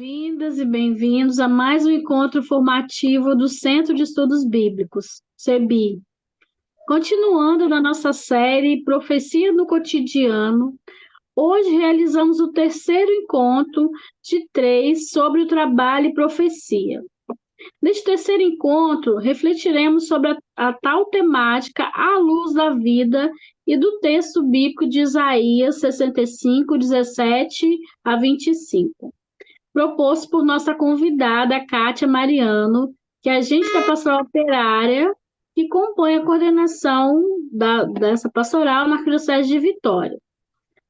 Bem-vindas e bem-vindos a mais um encontro formativo do Centro de Estudos Bíblicos, CEBI. Continuando na nossa série Profecia no Cotidiano, hoje realizamos o terceiro encontro de 3 sobre o trabalho e profecia. Neste terceiro encontro, refletiremos sobre a tal temática à luz da vida e do texto bíblico de Isaías 65, 17 a 25. Proposto por nossa convidada, Kátia Mariano, que é agente da Pastoral Operária, que compõe a coordenação dessa pastoral na Arquidiocese de Vitória.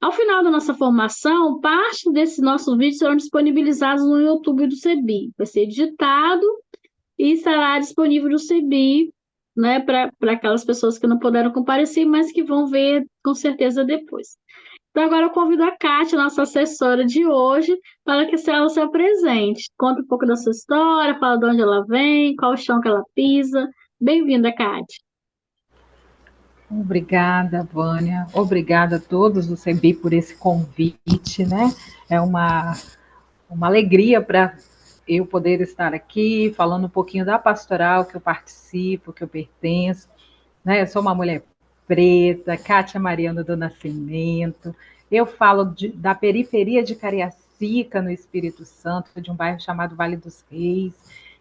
Ao final da nossa formação, parte desses nossos vídeos serão disponibilizados no YouTube do CEBI. Vai ser editado e estará disponível no CEBI, né, para aquelas pessoas que não puderam comparecer, mas que vão ver com certeza depois. Então, agora eu convido a Kátia, nossa assessora de hoje, para que ela se apresente. Conta um pouco da sua história, fala de onde ela vem, qual o chão que ela pisa. Bem-vinda, Kátia. Obrigada, Vânia. Obrigada a todos do CEBI por esse convite, né? É uma alegria para eu poder estar aqui falando um pouquinho da pastoral que eu participo, que eu pertenço, né? Eu sou uma mulher preta, Kátia Mariano do Nascimento. Eu falo da periferia de Cariacica, no Espírito Santo, de um bairro chamado Vale dos Reis,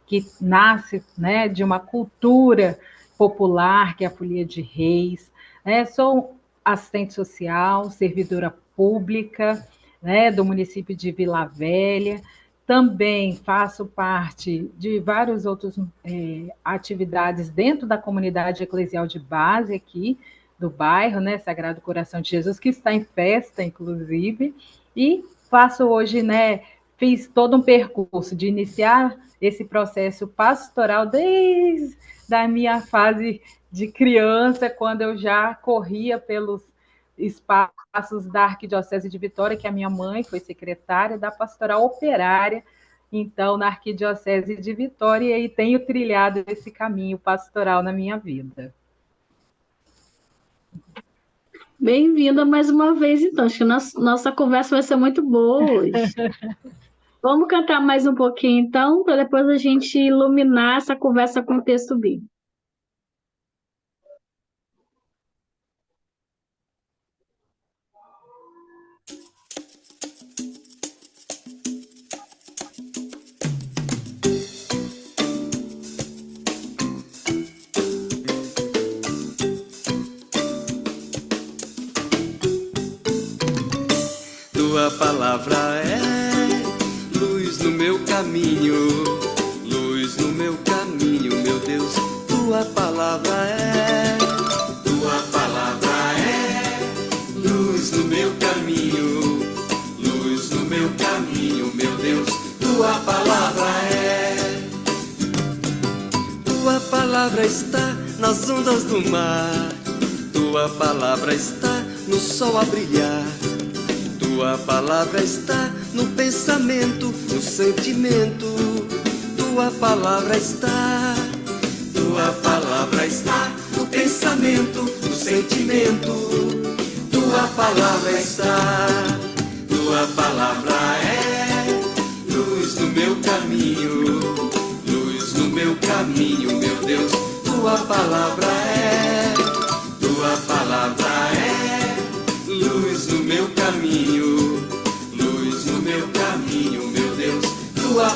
que nasce, né, de uma cultura popular, que é a Folia de Reis. Sou assistente social, servidora pública, né, do município de Vila Velha. Também faço parte de várias outras atividades dentro da comunidade eclesial de base aqui do bairro, né, Sagrado Coração de Jesus, que está em festa, inclusive, e faço hoje, né, fiz todo um percurso de iniciar esse processo pastoral desde a minha fase de criança, quando eu já corria pelos espaços da Arquidiocese de Vitória, que a minha mãe foi secretária da Pastoral Operária, então, na Arquidiocese de Vitória, e tenho trilhado esse caminho pastoral na minha vida. Bem-vinda mais uma vez, então. Acho que nossa conversa vai ser muito boa hoje. Vamos cantar mais um pouquinho, então, para depois a gente iluminar essa conversa com o texto bíblico. Tua palavra é luz no meu caminho, luz no meu caminho, meu Deus. Tua palavra é luz no meu caminho, luz no meu caminho, meu Deus. Tua palavra está nas ondas do mar, tua palavra está no sol a brilhar. Tua palavra está no pensamento, no sentimento. Tua palavra está no pensamento, no sentimento. Tua palavra é luz no meu caminho, luz no meu caminho, meu Deus. Tua palavra é luz no meu caminho, luz no meu caminho, meu Deus. Tua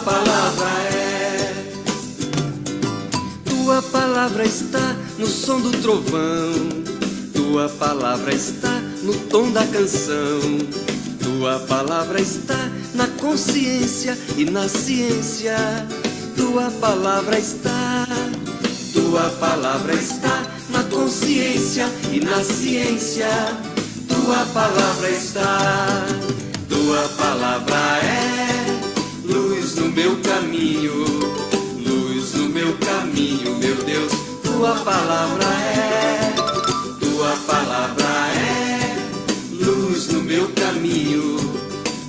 palavra está no som do trovão, tua palavra está no tom da canção, tua palavra está na consciência e na ciência. Tua palavra está na consciência e na ciência. Tua palavra é luz no meu caminho, luz no meu caminho, meu Deus. Tua palavra é luz no meu caminho,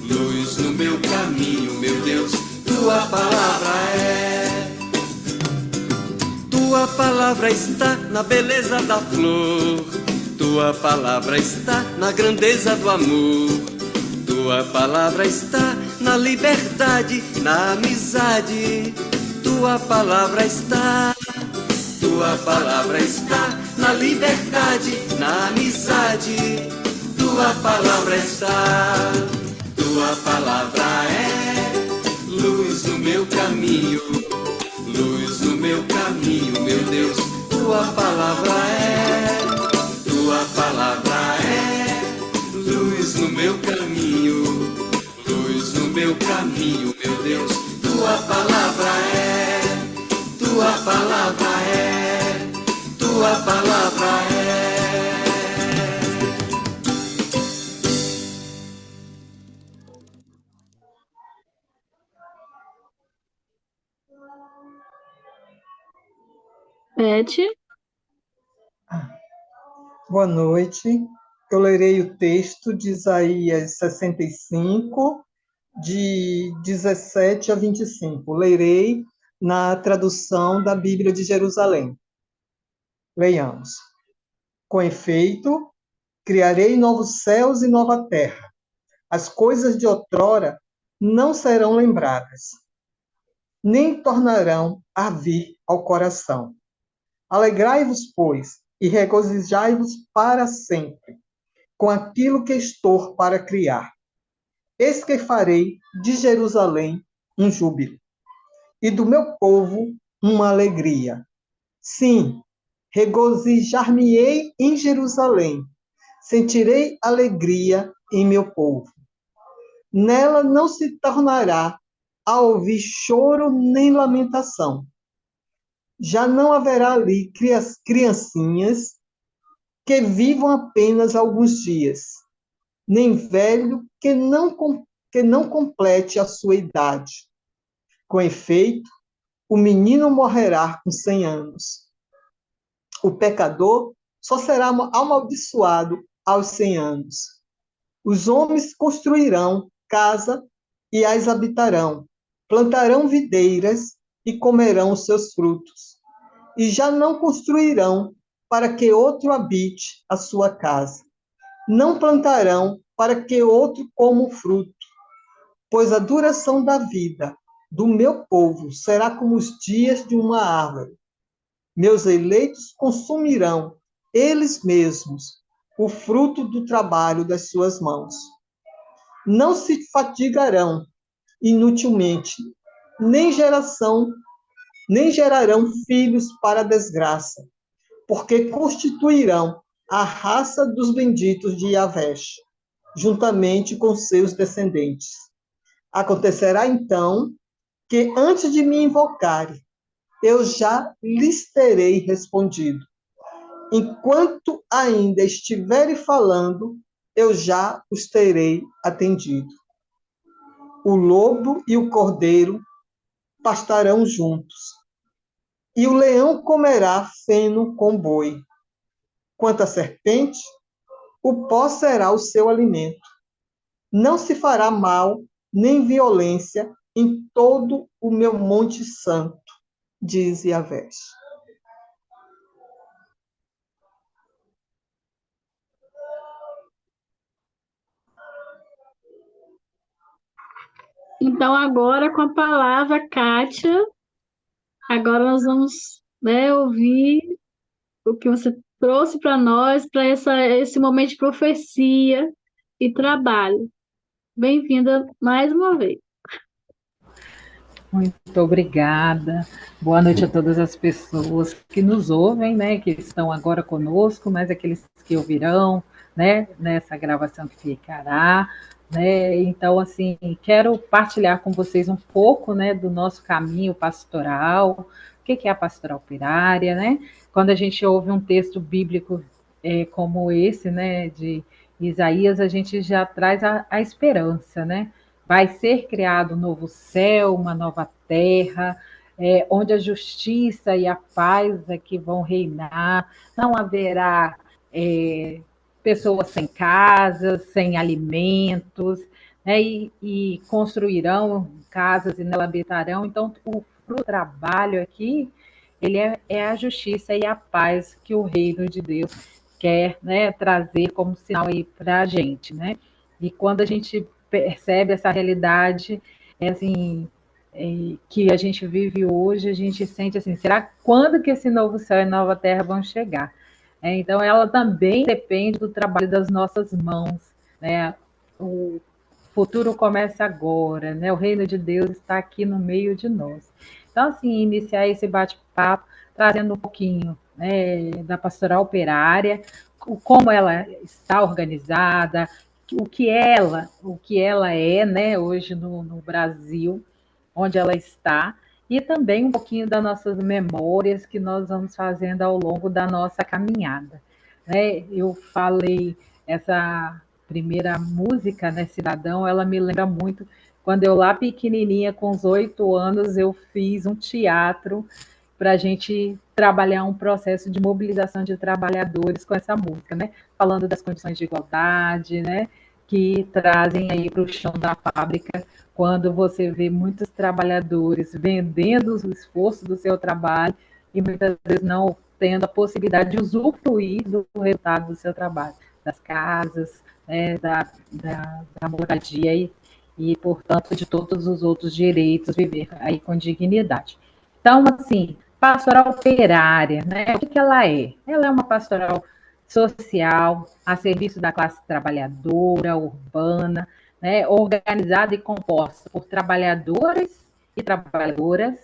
luz no meu caminho, meu Deus. Tua palavra está na beleza da flor, tua palavra está na grandeza do amor. Tua palavra está na liberdade, na amizade. Tua palavra está, tua palavra está na liberdade, na amizade. Tua palavra está, tua palavra é luz no meu caminho, luz no meu caminho, meu Deus. Tua palavra é luz no meu caminho, luz no meu caminho, meu Deus. Tua palavra é, tua palavra é, tua palavra é. Beth, Boa noite. Eu lerei o texto de Isaías 65, de 17 a 25. Lerei na tradução da Bíblia de Jerusalém. Leiamos. Com efeito, criarei novos céus e nova terra. As coisas de outrora não serão lembradas, nem tornarão a vir ao coração. Alegrai-vos, pois, e regozijai-vos para sempre, com aquilo que estou para criar. Eis que farei de Jerusalém um júbilo, e do meu povo uma alegria. Sim, regozijar-me-ei em Jerusalém, sentirei alegria em meu povo. Nela não se tornará a ouvir choro nem lamentação. Já não haverá ali criancinhas que vivam apenas alguns dias, nem velho que não complete a sua idade. Com efeito, o menino morrerá com 100 anos. O pecador só será amaldiçoado aos 100 anos. Os homens construirão casa e as habitarão, plantarão videiras e comerão os seus frutos. E já não construirão para que outro habite a sua casa. Não plantarão para que outro coma o fruto, pois a duração da vida do meu povo será como os dias de uma árvore. Meus eleitos consumirão, eles mesmos, o fruto do trabalho das suas mãos. Não se fatigarão inutilmente, nem gerarão filhos para a desgraça, porque constituirão a raça dos benditos de Yahvé, juntamente com seus descendentes. Acontecerá então que, antes de me invocarem, eu já lhes terei respondido. Enquanto ainda estiverem falando, eu já os terei atendido. O lobo e o cordeiro pastarão juntos, e o leão comerá feno com boi. Quanto à serpente, o pó será o seu alimento. Não se fará mal nem violência em todo o meu monte santo, diz Yahvé. então agora com a palavra, Kátia, agora nós vamos, ouvir o que você trouxe para nós, para esse momento de profecia e trabalho. Bem-vinda mais uma vez. Muito obrigada. Boa noite a todas as pessoas que nos ouvem, né, que estão agora conosco, mas aqueles que ouvirão, né, nessa gravação que ficará, né? Então, assim, quero partilhar com vocês um pouco, né, do nosso caminho pastoral, o que é a pastoral operária, né? Quando a gente ouve um texto bíblico como esse, né, de Isaías, a gente já traz a esperança, né? Vai ser criado um novo céu, uma nova terra, onde a justiça e a paz é que vão reinar, não haverá pessoas sem casas, sem alimentos, né, e construirão casas e nela habitarão. Então, o trabalho aqui, ele é a justiça e a paz que o reino de Deus quer, né, trazer como sinal aí para a gente, né? E quando a gente percebe essa realidade, assim, que a gente vive hoje, a gente sente assim, será quando que esse novo céu e nova terra vão chegar? Então, ela também depende do trabalho das nossas mãos, né? O futuro começa agora, né? O reino de Deus está aqui no meio de nós. Então, assim, iniciar esse bate-papo trazendo um pouquinho, né, da pastoral operária, como ela está organizada, o que ela é, né, hoje no Brasil, onde ela está, e também um pouquinho das nossas memórias que nós vamos fazendo ao longo da nossa caminhada. Né? Eu falei essa primeira música, né, Cidadão, ela me lembra muito quando eu lá pequenininha, com os 8 anos, eu fiz um teatro para a gente trabalhar um processo de mobilização de trabalhadores com essa música, né? Falando das condições de igualdade, né? Que trazem aí para o chão da fábrica, quando você vê muitos trabalhadores vendendo o esforço do seu trabalho e muitas vezes não tendo a possibilidade de usufruir do resultado do seu trabalho, das casas, né, da moradia portanto, de todos os outros direitos, viver aí com dignidade. Então, assim, pastoral operária, né? O que ela é? Ela é uma pastoral social a serviço da classe trabalhadora, urbana, né? Organizada e composta por trabalhadores e trabalhadoras.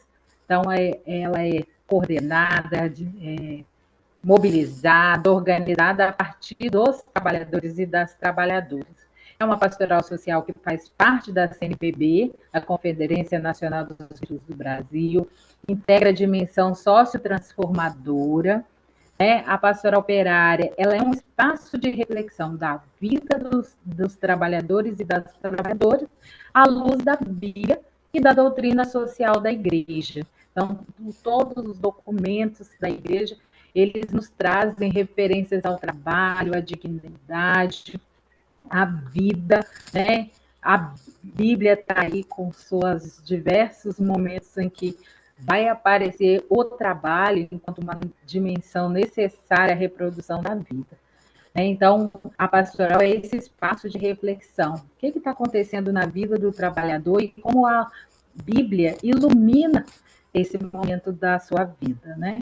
Então, ela é coordenada, mobilizada, organizada a partir dos trabalhadores e das trabalhadoras. É uma pastoral social que faz parte da CNPB, a Conferência Nacional dos Bispos do Brasil, integra a dimensão sociotransformadora. Né? A pastoral operária ela é um espaço de reflexão da vida dos trabalhadores e das trabalhadoras à luz da Bíblia e da doutrina social da Igreja. Então, todos os documentos da Igreja eles nos trazem referências ao trabalho, à dignidade, à vida, né? A Bíblia está aí com seus diversos momentos em que vai aparecer o trabalho enquanto uma dimensão necessária à reprodução da vida. Então, a pastoral é esse espaço de reflexão. O que está acontecendo na vida do trabalhador e como a Bíblia ilumina esse momento da sua vida, né?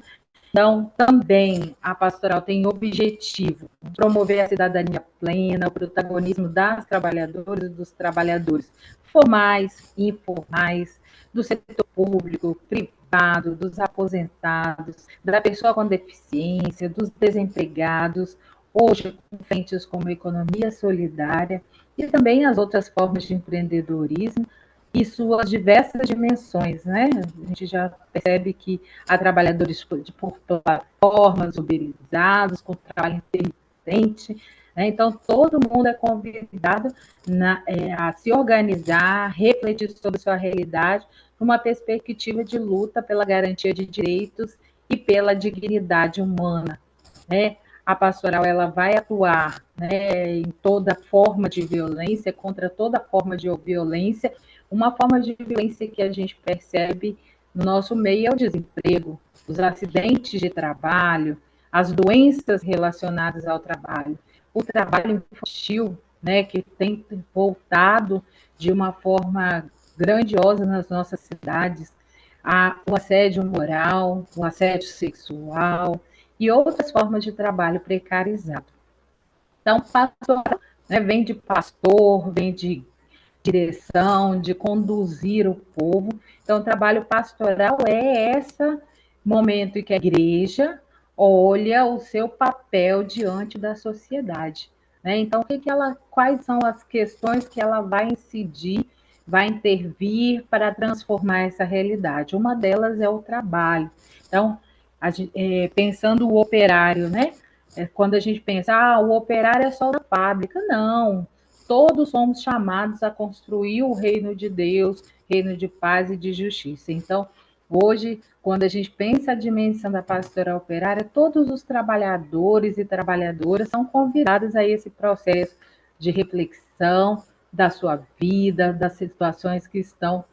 Então, também a pastoral tem o objetivo de promover a cidadania plena, o protagonismo das trabalhadoras e dos trabalhadores formais, informais, do setor público, privado, dos aposentados, da pessoa com deficiência, dos desempregados, hoje com frentes como economia solidária e também as outras formas de empreendedorismo, e suas diversas dimensões, né? A gente já percebe que há trabalhadores por plataformas, uberizados, com trabalho intermitente, né? Então, todo mundo é convidado a se organizar, refletir sobre sua realidade, numa perspectiva de luta pela garantia de direitos e pela dignidade humana, né? A pastoral ela vai atuar, né, em toda forma de violência, contra toda forma de violência. Uma forma de violência que a gente percebe no nosso meio é o desemprego, os acidentes de trabalho, as doenças relacionadas ao trabalho, o trabalho infantil, né, que tem voltado de uma forma grandiosa nas nossas cidades, o assédio moral, o assédio sexual e outras formas de trabalho precarizado. Então, pastor, né, vem de pastor, vem de direção, de conduzir o povo. Então, o trabalho pastoral é esse momento em que a igreja olha o seu papel diante da sociedade. Né? Então, quais são as questões que ela vai incidir, vai intervir para transformar essa realidade? Uma delas é o trabalho. Então, pensando o operário, né? Quando a gente pensa, o operário é só da fábrica. Não, todos somos chamados a construir o reino de Deus, reino de paz e de justiça. Então, hoje, quando a gente pensa a dimensão da pastoral operária, todos os trabalhadores e trabalhadoras são convidados a esse processo de reflexão da sua vida, das situações que estão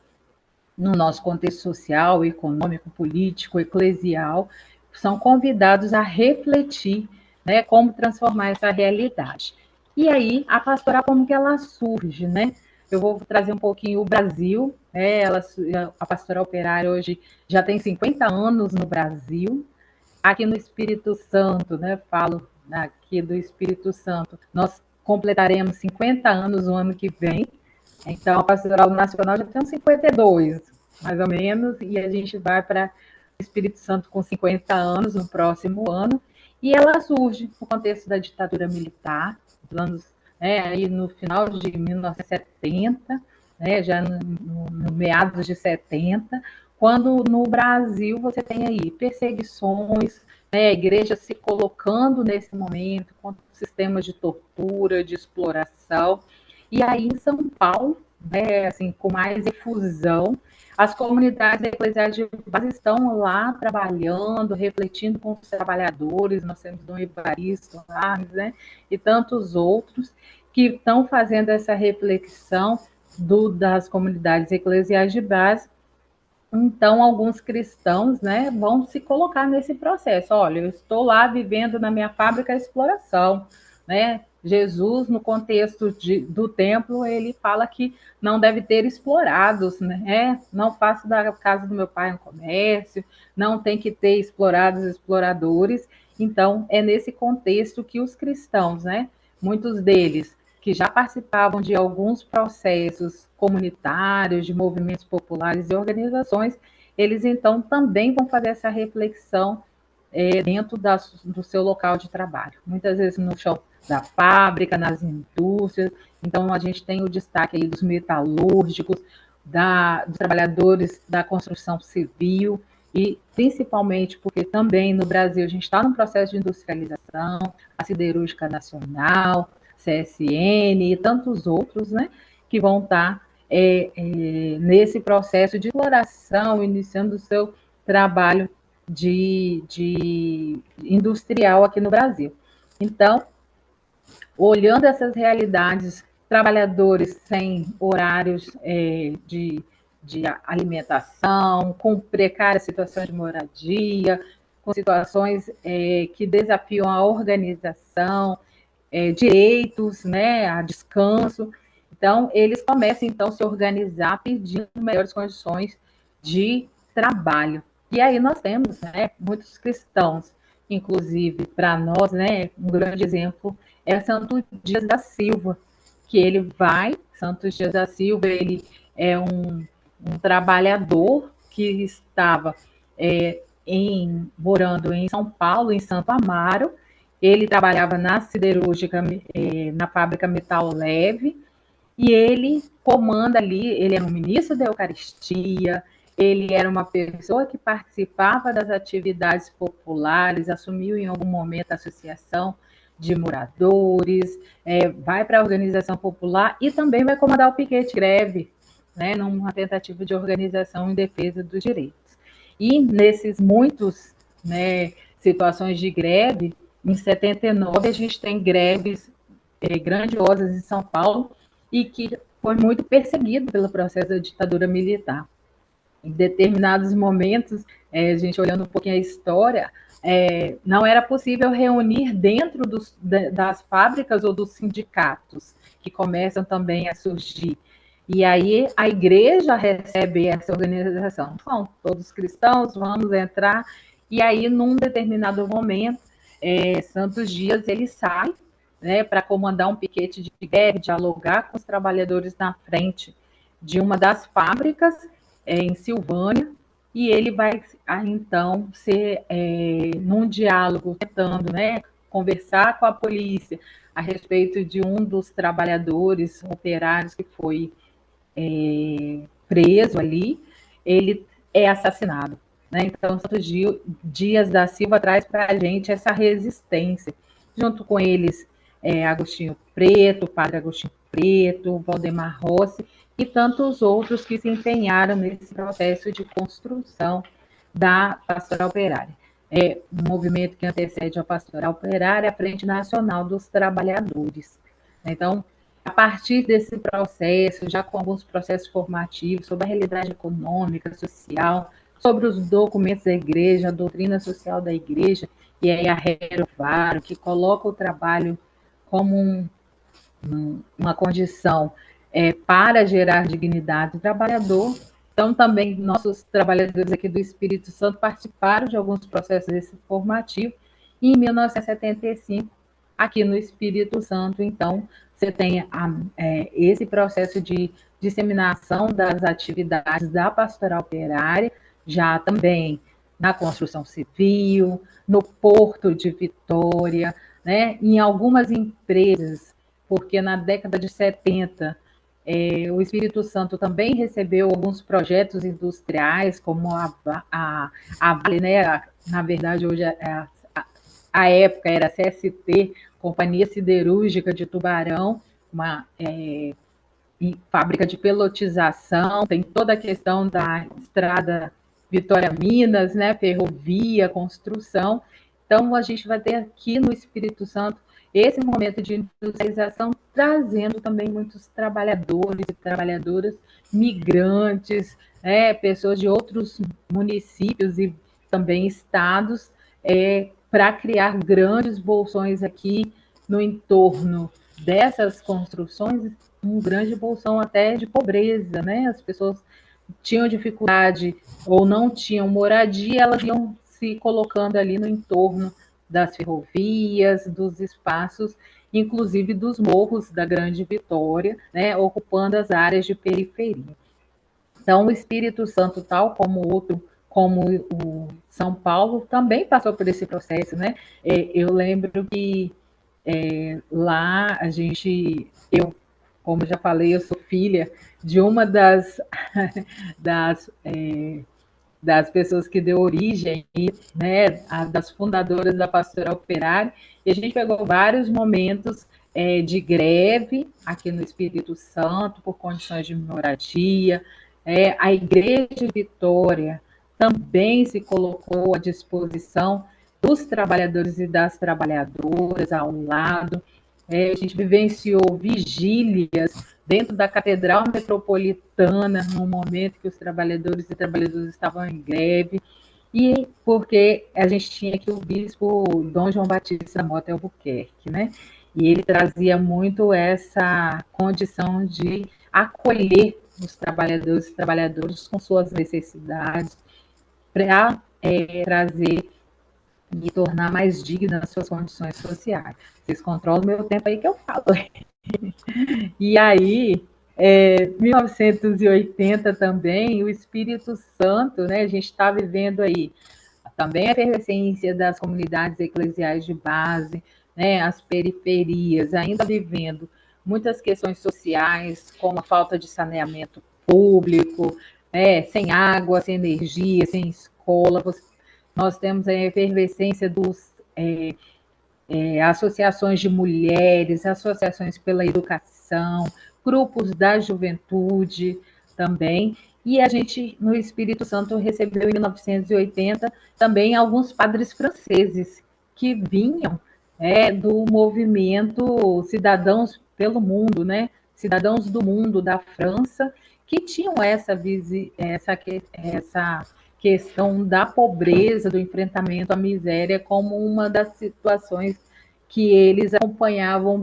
no nosso contexto social, econômico, político, eclesial, são convidados a refletir, né, como transformar essa realidade. E aí, a pastoral, como que ela surge, né? eu vou trazer um pouquinho o Brasil. A Pastoral Operária hoje já tem 50 anos no Brasil. Aqui no Espírito Santo, né? Falo aqui do Espírito Santo. Nós completaremos 50 anos no ano que vem. Então, a Pastoral Nacional já tem uns 52, mais ou menos, e a gente vai para o Espírito Santo com 50 anos no próximo ano. E ela surge no contexto da ditadura militar, anos, aí no final de 1970, já no meados de 70, quando no Brasil você tem aí perseguições, a igreja se colocando nesse momento contra sistemas de tortura, de exploração, e aí em São Paulo, assim, com mais efusão, as comunidades eclesiais de base estão lá trabalhando, refletindo com os trabalhadores, nós temos Dom Evaristo Arnes, e tantos outros que estão fazendo essa reflexão das comunidades eclesiais de base. Então, alguns cristãos, vão se colocar nesse processo. Olha, eu estou lá vivendo na minha fábrica a exploração, Jesus, no contexto do templo, ele fala que não deve ter explorados, Não faço da casa do meu pai um comércio, não tem que ter explorados e exploradores. Então, é nesse contexto que os cristãos, muitos deles que já participavam de alguns processos comunitários, de movimentos populares e organizações, eles então também vão fazer essa reflexão dentro do seu local de trabalho. Muitas vezes no chão da fábrica, nas indústrias. Então, a gente tem o destaque aí dos metalúrgicos, dos trabalhadores da construção civil, e principalmente porque também no Brasil a gente está num processo de industrialização, a Siderúrgica Nacional, CSN e tantos outros, que vão estar nesse processo de exploração, iniciando o seu trabalho de industrial aqui no Brasil. Então, olhando essas realidades, trabalhadores sem horários de alimentação, com precária situação de moradia, com situações que desafiam a organização, direitos, a descanso. Então, eles começam, então, a se organizar pedindo melhores condições de trabalho. E aí nós temos muitos cristãos, inclusive para nós, um grande exemplo é Santo Dias da Silva, que ele Santo Dias da Silva, ele é um trabalhador que estava morando em São Paulo, em Santo Amaro. Ele trabalhava na siderúrgica, na fábrica Metal Leve, e ele comanda ali, ele era um ministro da Eucaristia, ele era uma pessoa que participava das atividades populares, assumiu em algum momento a associação de moradores, vai para a organização popular e também vai comandar o piquete greve, numa tentativa de organização em defesa dos direitos. E nesses muitos situações de greve, em 79 a gente tem greves grandiosas em São Paulo e que foi muito perseguido pelo processo da ditadura militar. Em determinados momentos, a gente olhando um pouquinho a história, não era possível reunir dentro das fábricas ou dos sindicatos, que começam também a surgir. E aí a igreja recebe essa organização. Então, todos cristãos, vamos entrar. E aí, num determinado momento, Santos Dias, ele sai para comandar um piquete de greve, dialogar com os trabalhadores na frente de uma das fábricas em Silvânia, e ele vai, então, ser num diálogo, tentando conversar com a polícia a respeito de um dos trabalhadores operários que foi preso ali, ele é assassinado. Então, Santos Dias da Silva traz para a gente essa resistência. Junto com eles, Agostinho Preto, Padre Agostinho Preto, Valdemar Rossi e tantos outros que se empenharam nesse processo de construção da Pastoral Operária. Um movimento que antecede a Pastoral Operária, a Frente Nacional dos Trabalhadores. Então, a partir desse processo, já com alguns processos formativos sobre a realidade econômica, social, sobre os documentos da igreja, a doutrina social da igreja, e aí a Hero Varo, que coloca o trabalho como uma condição para gerar dignidade do trabalhador. Então, também nossos trabalhadores aqui do Espírito Santo participaram de alguns processos desse formativo. E em 1975, aqui no Espírito Santo, então, você tem esse processo de disseminação das atividades da pastoral operária, já também na construção civil, no Porto de Vitória, né, em algumas empresas, porque na década de 70, o Espírito Santo também recebeu alguns projetos industriais, como a Vale, né? Na verdade, hoje a época era a CST, Companhia Siderúrgica de Tubarão, uma fábrica de pelotização, tem toda a questão da estrada Vitória-Minas, né? Ferrovia, construção. Então, a gente vai ter aqui no Espírito Santo esse momento de industrialização, trazendo também muitos trabalhadores e trabalhadoras migrantes, pessoas de outros municípios e também estados, para criar grandes bolsões aqui no entorno dessas construções, um grande bolsão até de pobreza, né? As pessoas tinham dificuldade ou não tinham moradia, elas iam se colocando ali no entorno das ferrovias, dos espaços, inclusive dos morros da Grande Vitória, né, ocupando as áreas de periferia. Então, o Espírito Santo, tal como o São Paulo, também passou por esse processo, né? Eu lembro que lá como eu já falei, eu sou filha de uma das, das pessoas que deu origem, né, das fundadoras da Pastoral Operária, e a gente pegou vários momentos de greve aqui no Espírito Santo, por condições de moradia. A Igreja de Vitória também se colocou à disposição dos trabalhadores e das trabalhadoras ao lado. A gente vivenciou vigílias dentro da Catedral Metropolitana, no momento que os trabalhadores e trabalhadoras estavam em greve, e porque a gente tinha aqui o bispo Dom João Batista Mota Albuquerque, né? E ele trazia muito essa condição de acolher os trabalhadores e trabalhadoras com suas necessidades, para trazer e tornar mais dignas as suas condições sociais. Vocês controlam o meu tempo aí que eu falo. E aí, 1980 também, o Espírito Santo, né, a gente está vivendo aí também a efervescência das comunidades eclesiais de base, né, as periferias, ainda vivendo muitas questões sociais, como a falta de saneamento público, sem água, sem energia, sem escola. Nós temos a efervescência dos associações de mulheres, associações pela educação, grupos da juventude também. E a gente, no Espírito Santo, recebeu em 1980 também alguns padres franceses que vinham do movimento Cidadãos pelo Mundo, né? Cidadãos do Mundo da França, que tinham essa questão da pobreza, do enfrentamento à miséria, como uma das situações que eles acompanhavam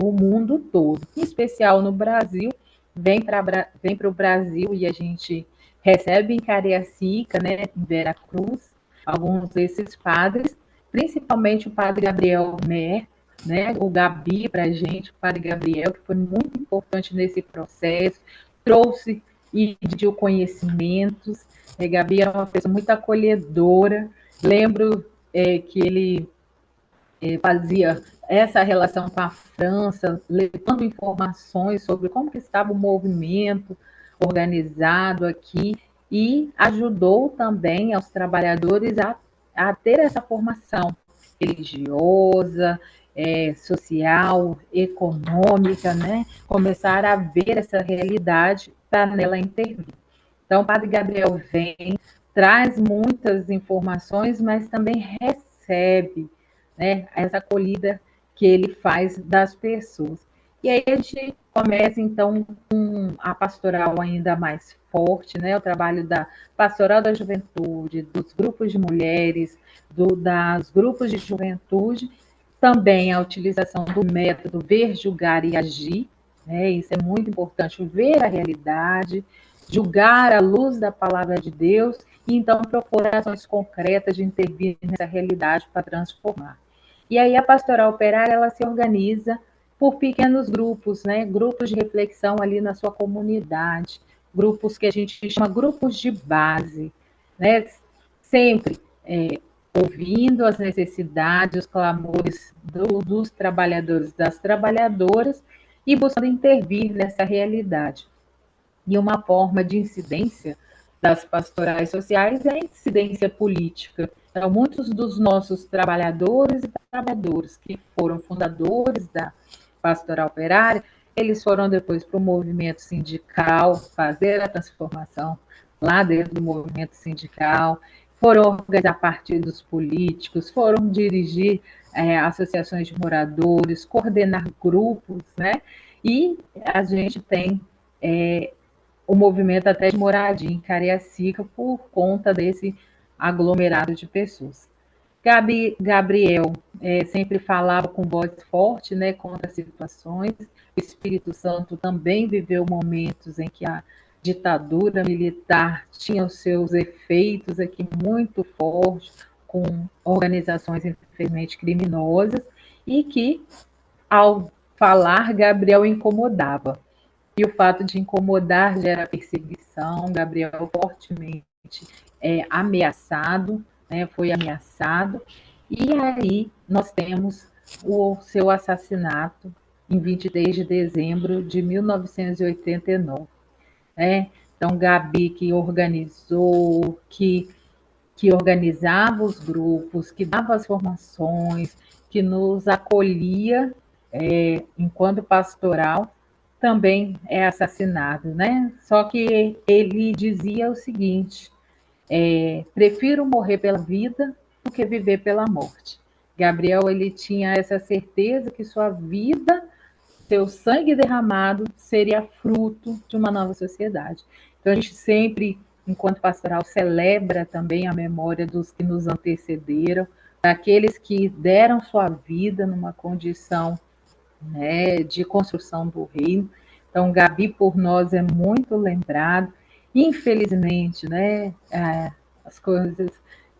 o mundo todo, em especial no Brasil. Vem para o Brasil e a gente recebe em Cariacica, né, em Veracruz, alguns desses padres, principalmente o padre Gabriel Mer, né, o Gabi para a gente, o padre Gabriel, que foi muito importante nesse processo, trouxe e dividiu conhecimentos. Gabi era uma pessoa muito acolhedora. Lembro que ele fazia essa relação com a França, levando informações sobre como que estava o movimento organizado aqui, e ajudou também aos trabalhadores a ter essa formação religiosa, social, econômica, né? Começar a ver essa realidade para nela intervir. Então, o Padre Gabriel vem, traz muitas informações, mas também recebe, né, essa acolhida que ele faz das pessoas. E aí a gente começa, então, com a pastoral ainda mais forte, né, o trabalho da pastoral da juventude, dos grupos de mulheres, dos grupos de juventude, também a utilização do método Ver, Julgar e Agir, né? Isso é muito importante, ver a realidade, julgar à luz da palavra de Deus e então procurar ações concretas de intervir nessa realidade para transformar. E aí a pastoral operária, ela se organiza por pequenos grupos, né? Grupos de reflexão ali na sua comunidade, grupos que a gente chama grupos de base, né? Sempre ouvindo as necessidades, os clamores dos trabalhadores, das trabalhadoras e buscando intervir nessa realidade. E uma forma de incidência das pastorais sociais é a incidência política. Então, muitos dos nossos trabalhadores e trabalhadoras que foram fundadores da pastoral operária, eles foram depois para o movimento sindical, fazer a transformação lá dentro do movimento sindical, foram organizar partidos políticos, foram dirigir associações de moradores, coordenar grupos, né? E a gente tem o movimento até de moradia em Cariacica por conta desse aglomerado de pessoas. Gabriel sempre falava com voz forte, né, contra as situações. O Espírito Santo também viveu momentos em que a ditadura militar tinha os seus efeitos aqui muito fortes, com organizações infelizmente criminosas, e que, ao falar, Gabriel incomodava. E o fato de incomodar gera perseguição. Gabriel fortemente ameaçado, né, foi ameaçado. E aí nós temos o seu assassinato em 23 de dezembro de 1989. Né? Então, Gabi, que organizou, que organizava os grupos, que dava as formações, que nos acolhia enquanto pastoral, também é assassinado, né? Só que ele dizia o seguinte: prefiro morrer pela vida do que viver pela morte. Gabriel, ele tinha essa certeza que sua vida, seu sangue derramado, seria fruto de uma nova sociedade. Então a gente sempre, enquanto pastoral, celebra também a memória dos que nos antecederam, daqueles que deram sua vida numa condição, né, de construção do reino. Então, Gabi, por nós, é muito lembrado. Infelizmente, né, as coisas,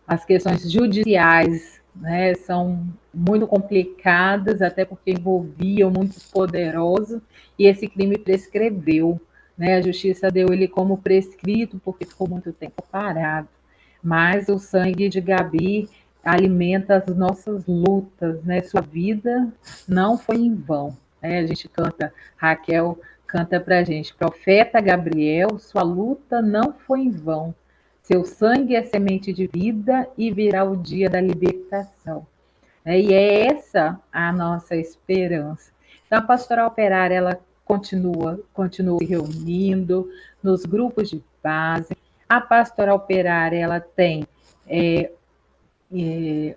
as questões judiciais, né, são muito complicadas, até porque envolviam muitos poderosos, e esse crime prescreveu. Né, a justiça deu ele como prescrito, porque ficou muito tempo parado. Mas o sangue de Gabi alimenta as nossas lutas, né? Sua vida não foi em vão. Né? A gente canta, Raquel canta para a gente, profeta Gabriel, sua luta não foi em vão. Seu sangue é semente de vida e virá o dia da libertação. E é essa a nossa esperança. Então, a pastoral operária, ela continua se reunindo nos grupos de base. A pastoral operária, ela tem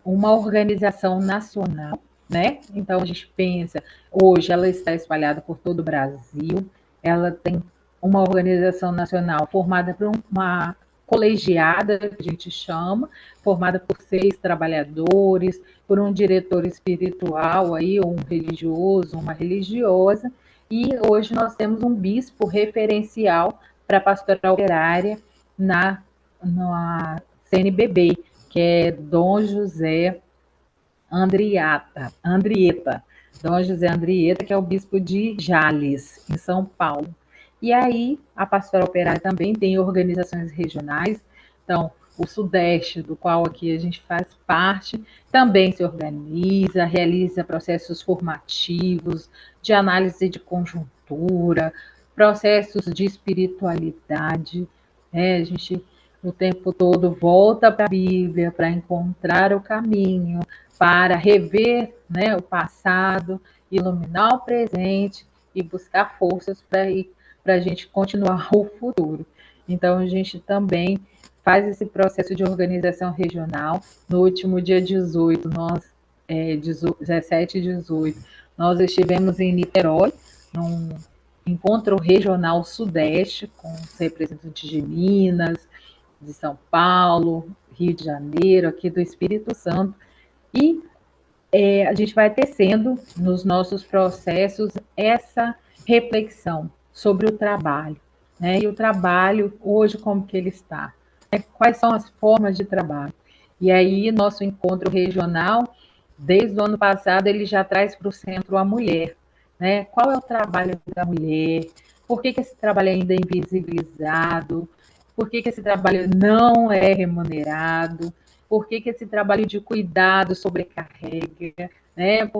uma organização nacional, né? Então a gente pensa, hoje ela está espalhada por todo o Brasil, ela tem uma organização nacional formada por uma colegiada, que a gente chama, formada por 6 trabalhadores, por um diretor espiritual aí, ou um religioso, uma religiosa, e hoje nós temos um bispo referencial para a pastoral operária na CNBB, que é Dom José Andrieta. Dom José Andrieta, que é o bispo de Jales, em São Paulo. E aí, a pastoral operária também tem organizações regionais, então, o Sudeste, do qual aqui a gente faz parte, também se organiza, realiza processos formativos, de análise de conjuntura, processos de espiritualidade, né? A gente o tempo todo volta para a Bíblia para encontrar o caminho, para rever, né, o passado, iluminar o presente e buscar forças para a gente continuar o futuro. Então, a gente também faz esse processo de organização regional. No último dia 18, 17 e 18, nós estivemos em Niterói, num encontro regional Sudeste, com os representantes de Minas, de São Paulo, Rio de Janeiro, aqui do Espírito Santo, e a gente vai tecendo nos nossos processos reflexão sobre o trabalho, né? E o trabalho hoje como que ele está? Quais são as formas de trabalho? E aí nosso encontro regional, desde o ano passado, ele já traz para o centro a mulher, né? Qual é o trabalho da mulher? Por que esse trabalho ainda é invisibilizado? Por que esse trabalho não é remunerado? Por que esse trabalho de cuidado sobrecarrega? Né?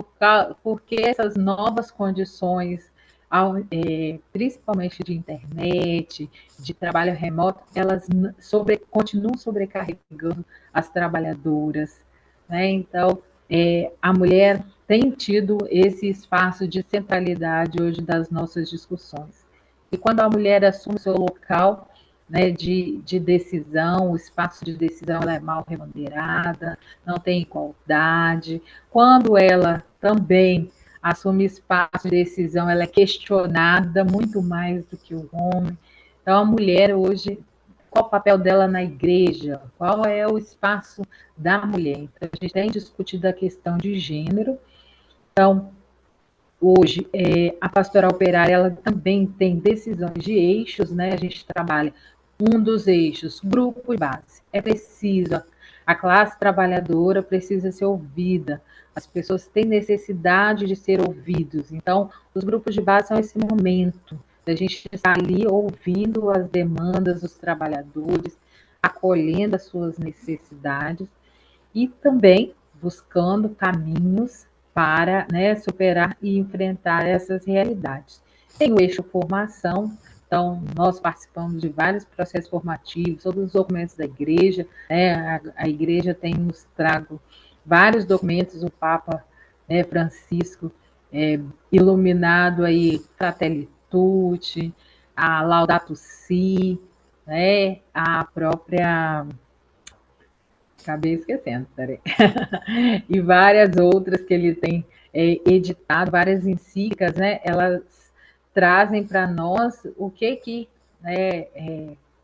Porque essas novas condições, principalmente de internet, de trabalho remoto, elas continuam sobrecarregando as trabalhadoras. Né? Então, a mulher tem tido esse espaço de centralidade hoje das nossas discussões. E quando a mulher assume seu local, né, de decisão, o espaço de decisão ela é mal remunerada, não tem igualdade. Quando ela também assume espaço de decisão, ela é questionada muito mais do que o homem. Então, a mulher hoje, qual o papel dela na igreja? Qual é o espaço da mulher? Então, a gente tem discutido a questão de gênero. Então, hoje, a pastoral operária ela também tem decisões de eixos, né? A gente trabalha um dos eixos, grupo de base. É preciso, a classe trabalhadora precisa ser ouvida, as pessoas têm necessidade de ser ouvidos. Então, os grupos de base são esse momento da gente estar ali ouvindo as demandas dos trabalhadores, acolhendo as suas necessidades e também buscando caminhos para, né, superar e enfrentar essas realidades. Tem o eixo formação, então nós participamos de vários processos formativos, todos os documentos da igreja, né, a igreja tem nos trago vários documentos, o Papa, né, Francisco, iluminado aí Fratelli Tutti, a Laudato Si, né, a própria acabei esquecendo, peraí. E várias outras que ele tem editado, várias encíclicas, né? Elas trazem para nós o que né,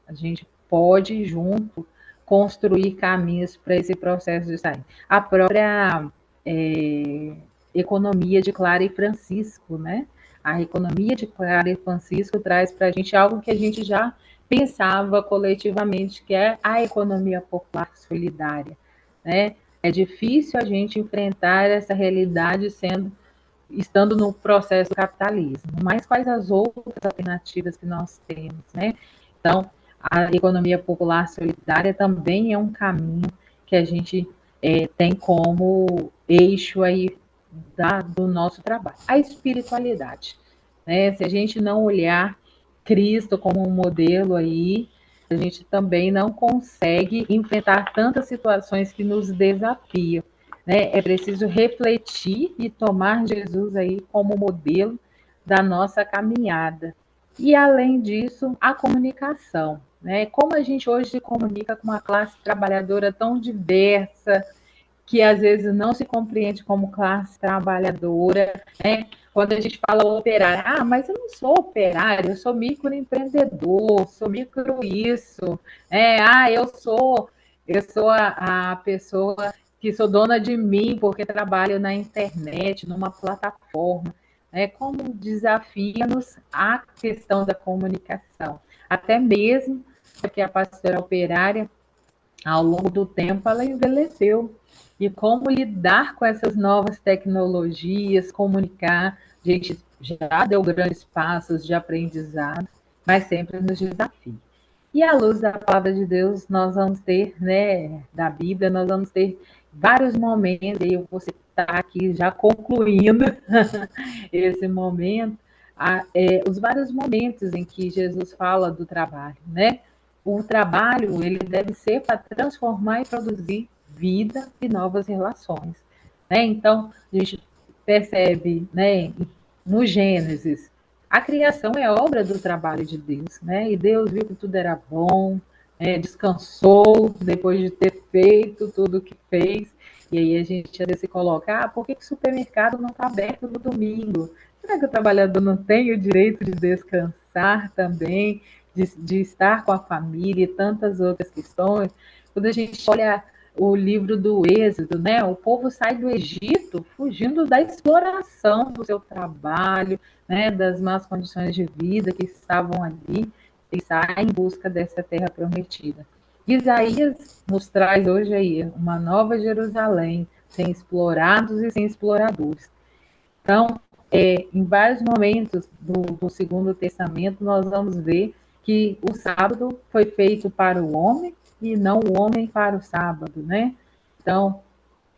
a gente pode, junto, construir caminhos para esse processo de sair. A própria economia de Clara e Francisco, né? A economia de Clara e Francisco traz para a gente algo que a gente já pensava coletivamente, que é a economia popular solidária, né? É difícil a gente enfrentar essa realidade estando no processo do capitalismo, mas quais as outras alternativas que nós temos, né? Então, a economia popular solidária também é um caminho que a gente tem como eixo aí do nosso trabalho. A espiritualidade, né? Se a gente não olhar Cristo como um modelo aí, a gente também não consegue enfrentar tantas situações que nos desafiam, né? É preciso refletir e tomar Jesus aí como modelo da nossa caminhada. E além disso, a comunicação, né? Como a gente hoje se comunica com uma classe trabalhadora tão diversa, que às vezes não se compreende como classe trabalhadora, né? Quando a gente fala operário, mas eu não sou operário, eu sou microempreendedor, sou micro isso, eu sou a pessoa que sou dona de mim porque trabalho na internet, numa plataforma, né? Como desafia-nos a questão da comunicação, até mesmo porque a pastora operária ao longo do tempo ela envelheceu. E como lidar com essas novas tecnologias, comunicar, a gente já deu grandes passos de aprendizado, mas sempre nos desafia. E à luz da palavra de Deus, nós vamos ter, né, da Bíblia, nós vamos ter vários momentos, e eu vou citar aqui já concluindo esse momento, os vários momentos em que Jesus fala do trabalho, né? O trabalho ele deve ser para transformar e produzir vida e novas relações, né? Então a gente percebe, né, no Gênesis, a criação é obra do trabalho de Deus, né? E Deus viu que tudo era bom, descansou depois de ter feito tudo o que fez. E aí a gente às vezes se coloca, por que o supermercado não está aberto no domingo? Será que o trabalhador não tem o direito de descansar também, de estar com a família e tantas outras questões? Quando a gente olha o livro do Êxodo, né? O povo sai do Egito fugindo da exploração do seu trabalho, né? Das más condições de vida que estavam ali, e saem em busca dessa terra prometida. Isaías nos traz hoje aí uma nova Jerusalém, sem explorados e sem exploradores. Então, em vários momentos do Segundo Testamento, nós vamos ver que o sábado foi feito para o homem e não o homem para o sábado, né? Então,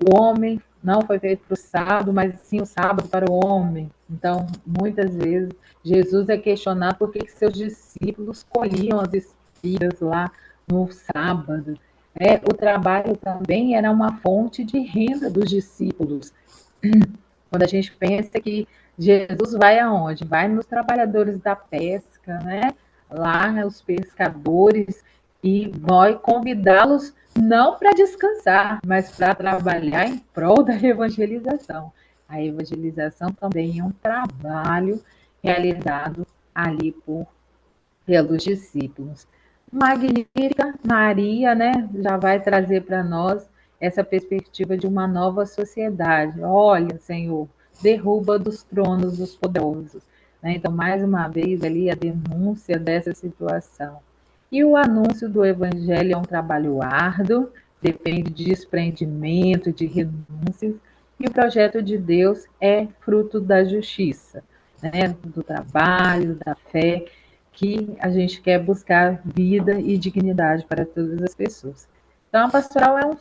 o homem não foi feito para o sábado, mas sim o sábado para o homem. Então, muitas vezes, Jesus é questionado por que seus discípulos colhiam as espigas lá no sábado. O trabalho também era uma fonte de renda dos discípulos. Quando a gente pensa que Jesus vai aonde? Vai nos trabalhadores da pesca, né? Lá, né, os pescadores, e vai convidá-los não para descansar, mas para trabalhar em prol da evangelização. A evangelização também é um trabalho realizado ali pelos discípulos. Magnífica Maria, né, já vai trazer para nós essa perspectiva de uma nova sociedade. Olha, Senhor, derruba dos tronos os poderosos. Né? Então, mais uma vez, ali a denúncia dessa situação. E o anúncio do Evangelho é um trabalho árduo, depende de desprendimento, de renúncias, e o projeto de Deus é fruto da justiça, né? Do trabalho, da fé, que a gente quer buscar vida e dignidade para todas as pessoas. Então, a pastoral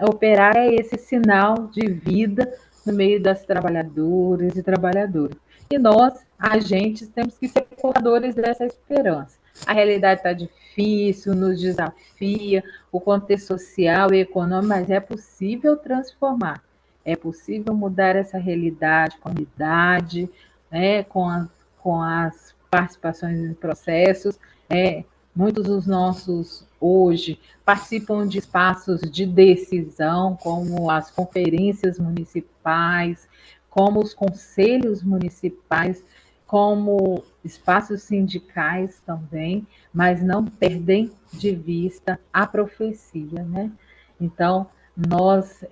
operária é esse sinal de vida no meio das trabalhadoras e trabalhadoras. E nós, agentes, temos que ser portadores dessa esperança. A realidade está difícil, nos desafia, o contexto social e econômico, mas é possível transformar. É possível mudar essa realidade com unidade, né, com as participações em processos. Muitos dos nossos hoje participam de espaços de decisão, como as conferências municipais, como os conselhos municipais, como espaços sindicais também, mas não perdem de vista a profecia, né? Então, nós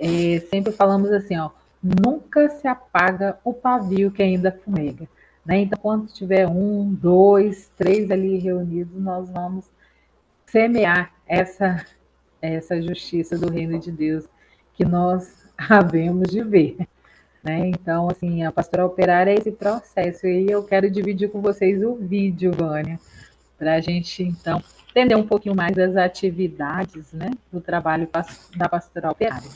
sempre falamos assim, ó, nunca se apaga o pavio que ainda fumega. Né? Então, quando tiver 1, 2, 3 ali reunidos, nós vamos semear essa justiça do reino de Deus que nós havemos de ver. Né? Então, assim, a pastoral operária é esse processo. E eu quero dividir com vocês o vídeo, Vânia, para a gente, então, entender um pouquinho mais das atividades, né, do trabalho da pastoral operária.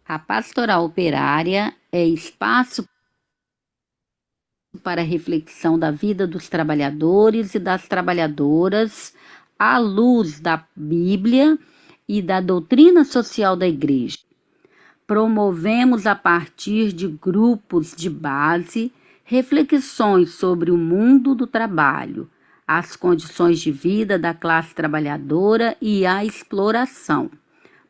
A pastoral operária é espaço para reflexão da vida dos trabalhadores e das trabalhadoras à luz da Bíblia e da doutrina social da Igreja. Promovemos a partir de grupos de base reflexões sobre o mundo do trabalho, as condições de vida da classe trabalhadora e a exploração.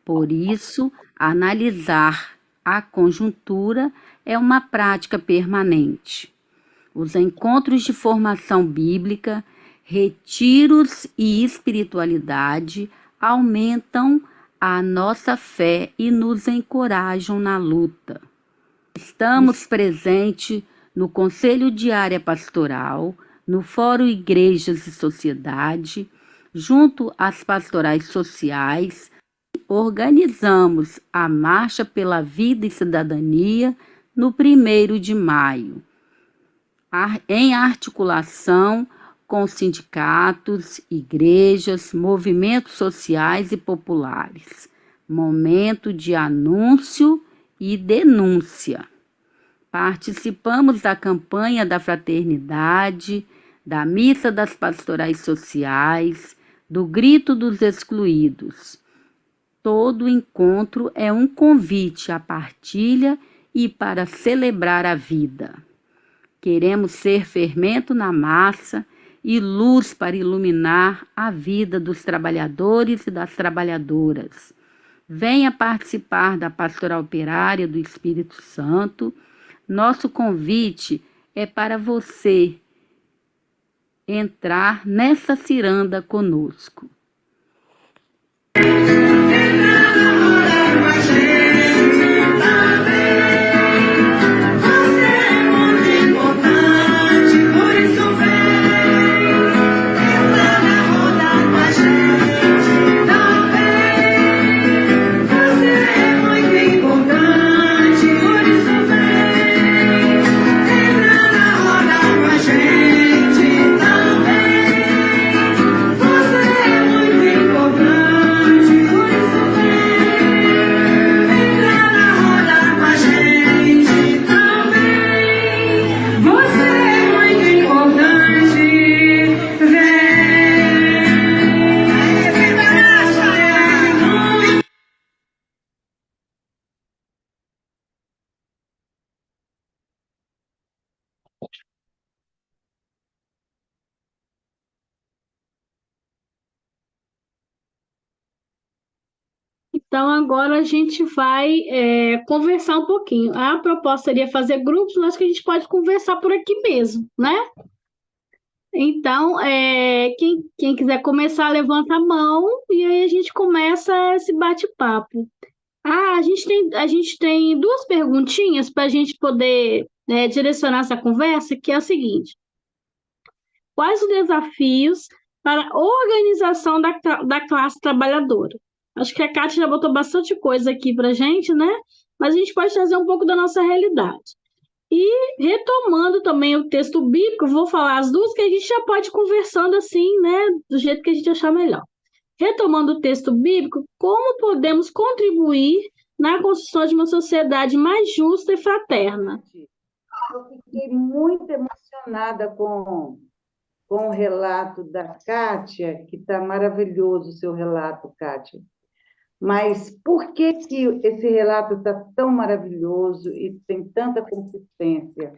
Por isso, analisar a conjuntura é uma prática permanente. Os encontros de formação bíblica, retiros e espiritualidade aumentam a nossa fé e nos encorajam na luta. Estamos presentes no Conselho de Área Pastoral, no Fórum Igrejas e Sociedade, junto às pastorais sociais. Organizamos a Marcha pela Vida e Cidadania no 1º de maio, em articulação com sindicatos, igrejas, movimentos sociais e populares. Momento de anúncio e denúncia. Participamos da campanha da fraternidade, da missa das pastorais sociais, do grito dos excluídos. Todo encontro é um convite à partilha e para celebrar a vida. Queremos ser fermento na massa e luz para iluminar a vida dos trabalhadores e das trabalhadoras. Venha participar da Pastoral Operária do Espírito Santo. Nosso convite é para você entrar nessa ciranda conosco. Então, agora a gente vai conversar um pouquinho. A proposta seria fazer grupos, mas que a gente pode conversar por aqui mesmo, né? Então, quem quiser começar, levanta a mão e aí a gente começa esse bate-papo. A gente tem duas perguntinhas para a gente poder direcionar essa conversa, que é o seguinte: quais os desafios para a organização da classe trabalhadora? Acho que a Kátia já botou bastante coisa aqui para a gente, né? Mas a gente pode trazer um pouco da nossa realidade. E retomando também o texto bíblico, vou falar as duas que a gente já pode ir conversando assim, né? Do jeito que a gente achar melhor. Retomando o texto bíblico, como podemos contribuir na construção de uma sociedade mais justa e fraterna? Eu fiquei muito emocionada com o relato da Kátia, que está maravilhoso o seu relato, Kátia. Mas por que esse relato está tão maravilhoso e tem tanta consistência?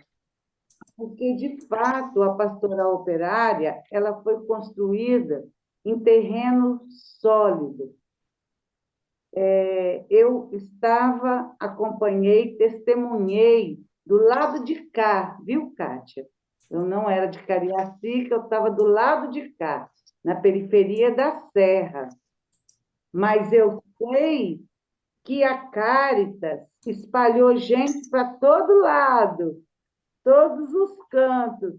Porque, de fato, a pastoral operária ela foi construída em terreno sólido. Eu acompanhei, testemunhei do lado de cá, viu, Kátia? Eu não era de Cariacica, eu estava do lado de cá, na periferia da Serra. Mas eu sei que a Cáritas espalhou gente para todo lado, todos os cantos.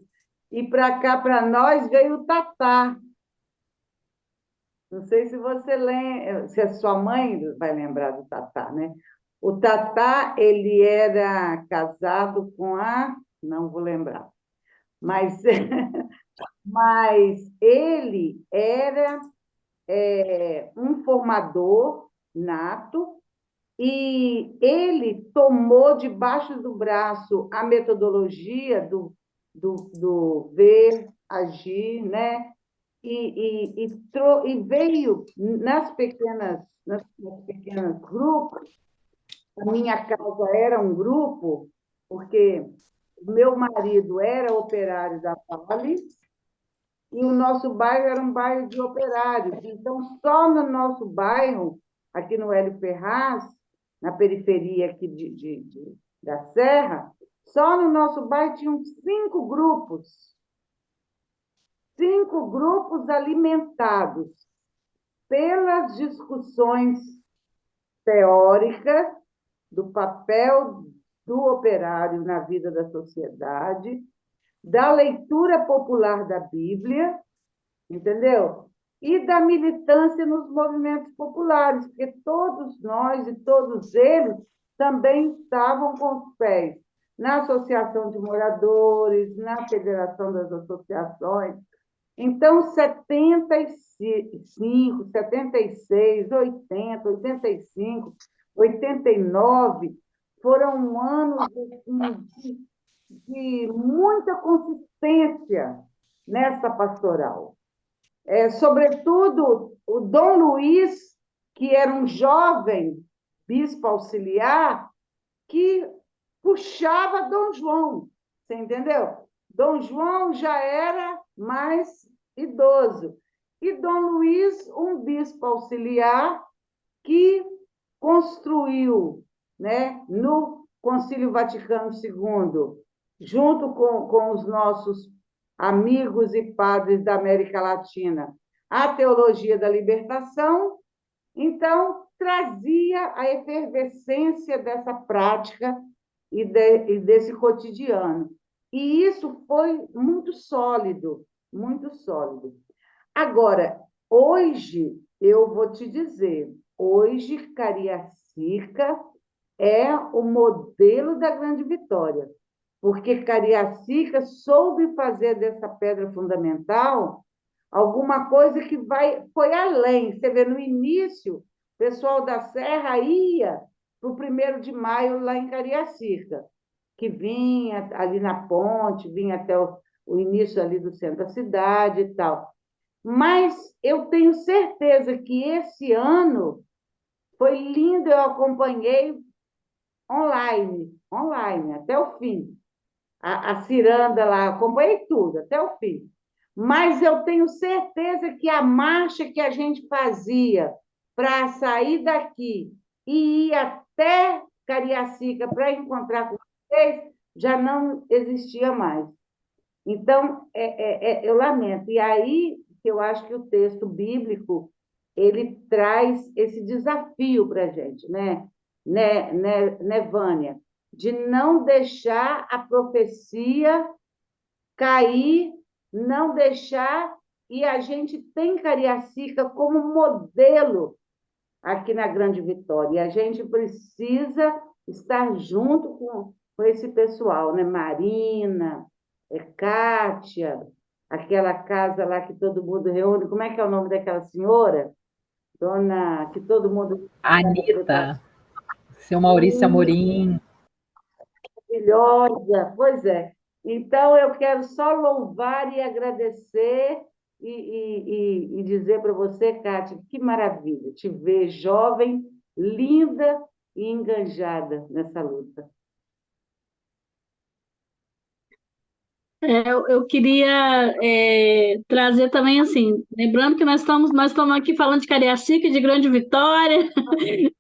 E para cá, para nós, veio o Tatá. Não sei se você lembra, se a sua mãe vai lembrar do Tatá, né? O Tatá, ele era casado com a... Não vou lembrar. Mas, mas ele era um formador nato e ele tomou debaixo do braço a metodologia do ver, agir, né? E veio nas pequenas grupos. A minha casa era um grupo, porque meu marido era operário da Vale e o nosso bairro era um bairro de operários. Então, só no nosso bairro, aqui no Hélio Ferraz, na periferia aqui da Serra, só no nosso bairro tinham 5 grupos. 5 grupos alimentados pelas discussões teóricas do papel do operário na vida da sociedade, da leitura popular da Bíblia, entendeu? E da militância nos movimentos populares, porque todos nós e todos eles também estavam com os pés na Associação de Moradores, na Federação das Associações. Então, 75, 76, 80, 85, 89 foram anos de muita consistência nessa pastoral. Sobretudo, o Dom Luiz, que era um jovem bispo auxiliar, que puxava Dom João, você entendeu? Dom João já era mais idoso. E Dom Luiz, um bispo auxiliar, que construiu, né, no Concílio Vaticano II, junto com os nossos amigos e padres da América Latina, a teologia da libertação. Então, trazia a efervescência dessa prática e desse cotidiano. E isso foi muito sólido, muito sólido. Agora, hoje, eu vou te dizer, hoje Cariacica é o modelo da grande vitória, porque Cariacica soube fazer dessa pedra fundamental alguma coisa que foi além. Você vê, no início, o pessoal da Serra ia para o 1º de maio lá em Cariacica, que vinha ali na ponte, vinha até o início ali do centro da cidade e tal. Mas eu tenho certeza que esse ano foi lindo, eu acompanhei online, até o fim. A ciranda lá, acompanhei tudo, até o fim. Mas eu tenho certeza que a marcha que a gente fazia para sair daqui e ir até Cariacica para encontrar com vocês, já não existia mais. Então, eu lamento. E aí que eu acho que o texto bíblico ele traz esse desafio para a gente, né, Vânia? De não deixar a profecia cair, não deixar, e a gente tem Cariacica como modelo aqui na Grande Vitória, e a gente precisa estar junto com esse pessoal, né? Marina, Kátia, aquela casa lá que todo mundo reúne, como é que é o nome daquela senhora? Dona, que todo mundo... Anitta, seu Maurício Amorim. Maravilhosa, pois é. Então, eu quero só louvar e agradecer e dizer para você, Kátia, que maravilha te ver jovem, linda e enganjada nessa luta. Eu queria trazer também, assim, lembrando que nós estamos aqui falando de Cariacica, de Grande Vitória,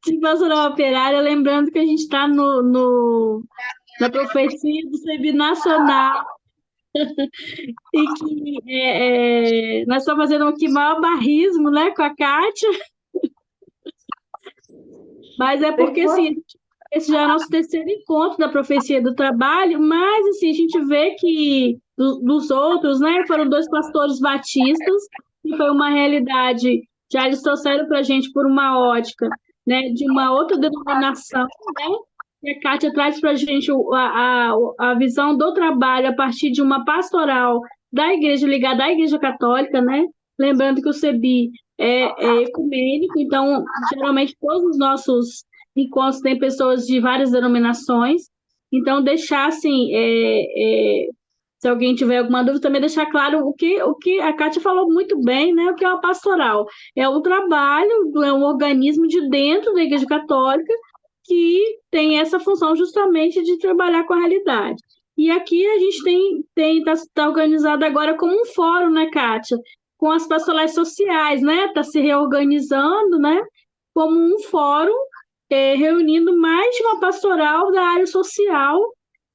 de Pastoral Operária, lembrando que a gente está na profecia do CEB Nacional, e que nós estamos fazendo aqui maior barrismo, né, com a Kátia, mas é porque, assim, esse já é o nosso terceiro encontro da profecia do trabalho, mas, assim, a gente vê que dos outros, né, foram 2 pastores batistas, que foi uma realidade, já eles trouxeram para a gente por uma ótica, né, de uma outra denominação, né, e a Kátia traz para a gente a visão do trabalho a partir de uma pastoral da igreja ligada à Igreja Católica, né? Lembrando que o CEBI é ecumênico, então, geralmente, todos os nossos encontros têm pessoas de várias denominações. Então, deixar, assim, se alguém tiver alguma dúvida, também deixar claro o que a Kátia falou muito bem, né? O que é uma pastoral? É um trabalho, é um organismo de dentro da Igreja Católica que tem essa função justamente de trabalhar com a realidade. E aqui a gente está organizado agora como um fórum, né, Kátia? Com as pastorais sociais, né? Está se reorganizando, né? Como um fórum, reunindo mais de uma pastoral da área social.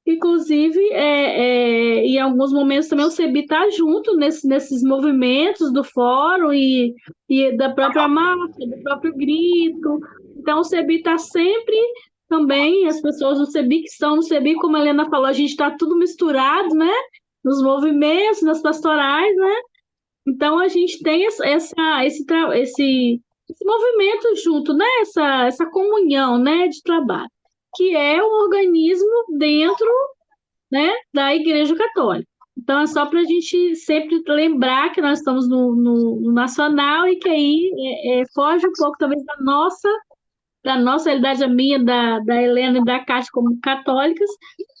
Inclusive, em alguns momentos também o CEBI está junto nesses movimentos do fórum e da própria marcha, do próprio grito. Então, o CEBI está sempre também, as pessoas do CEBI que estão no CEBI, como a Helena falou, a gente está tudo misturado, né? Nos movimentos, nas pastorais, né? Então, a gente tem esse movimento junto, né? Essa comunhão, né, de trabalho, que é um organismo dentro, né, da Igreja Católica. Então, é só para a gente sempre lembrar que nós estamos no nacional e que aí foge um pouco, talvez, da nossa realidade, a minha, da Helena e da Cátia como católicas,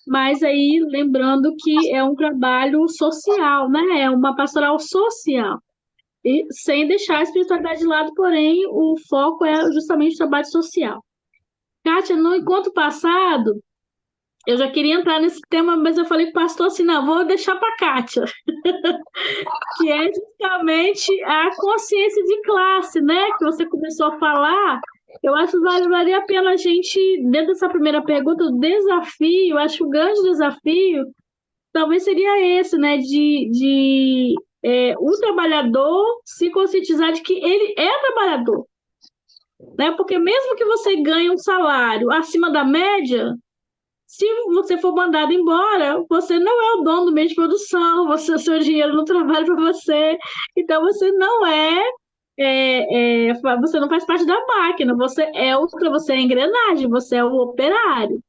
mas aí lembrando que é um trabalho social, né? É uma pastoral social. E sem deixar a espiritualidade de lado, porém, o foco é justamente o trabalho social. Kátia, no encontro passado, eu já queria entrar nesse tema, mas eu falei para o pastor assim, não, vou deixar para a Kátia, que é justamente a consciência de classe, né? Que você começou a falar. Eu acho que valeria a pena a gente, dentro dessa primeira pergunta, o desafio, acho que o grande desafio talvez seria esse, né? O trabalhador se conscientizar de que ele é trabalhador, né? Porque mesmo que você ganhe um salário acima da média, se você for mandado embora, você não é o dono do meio de produção, o seu dinheiro não trabalha para você, então você não você não faz parte da máquina, você é engrenagem, você é o operário.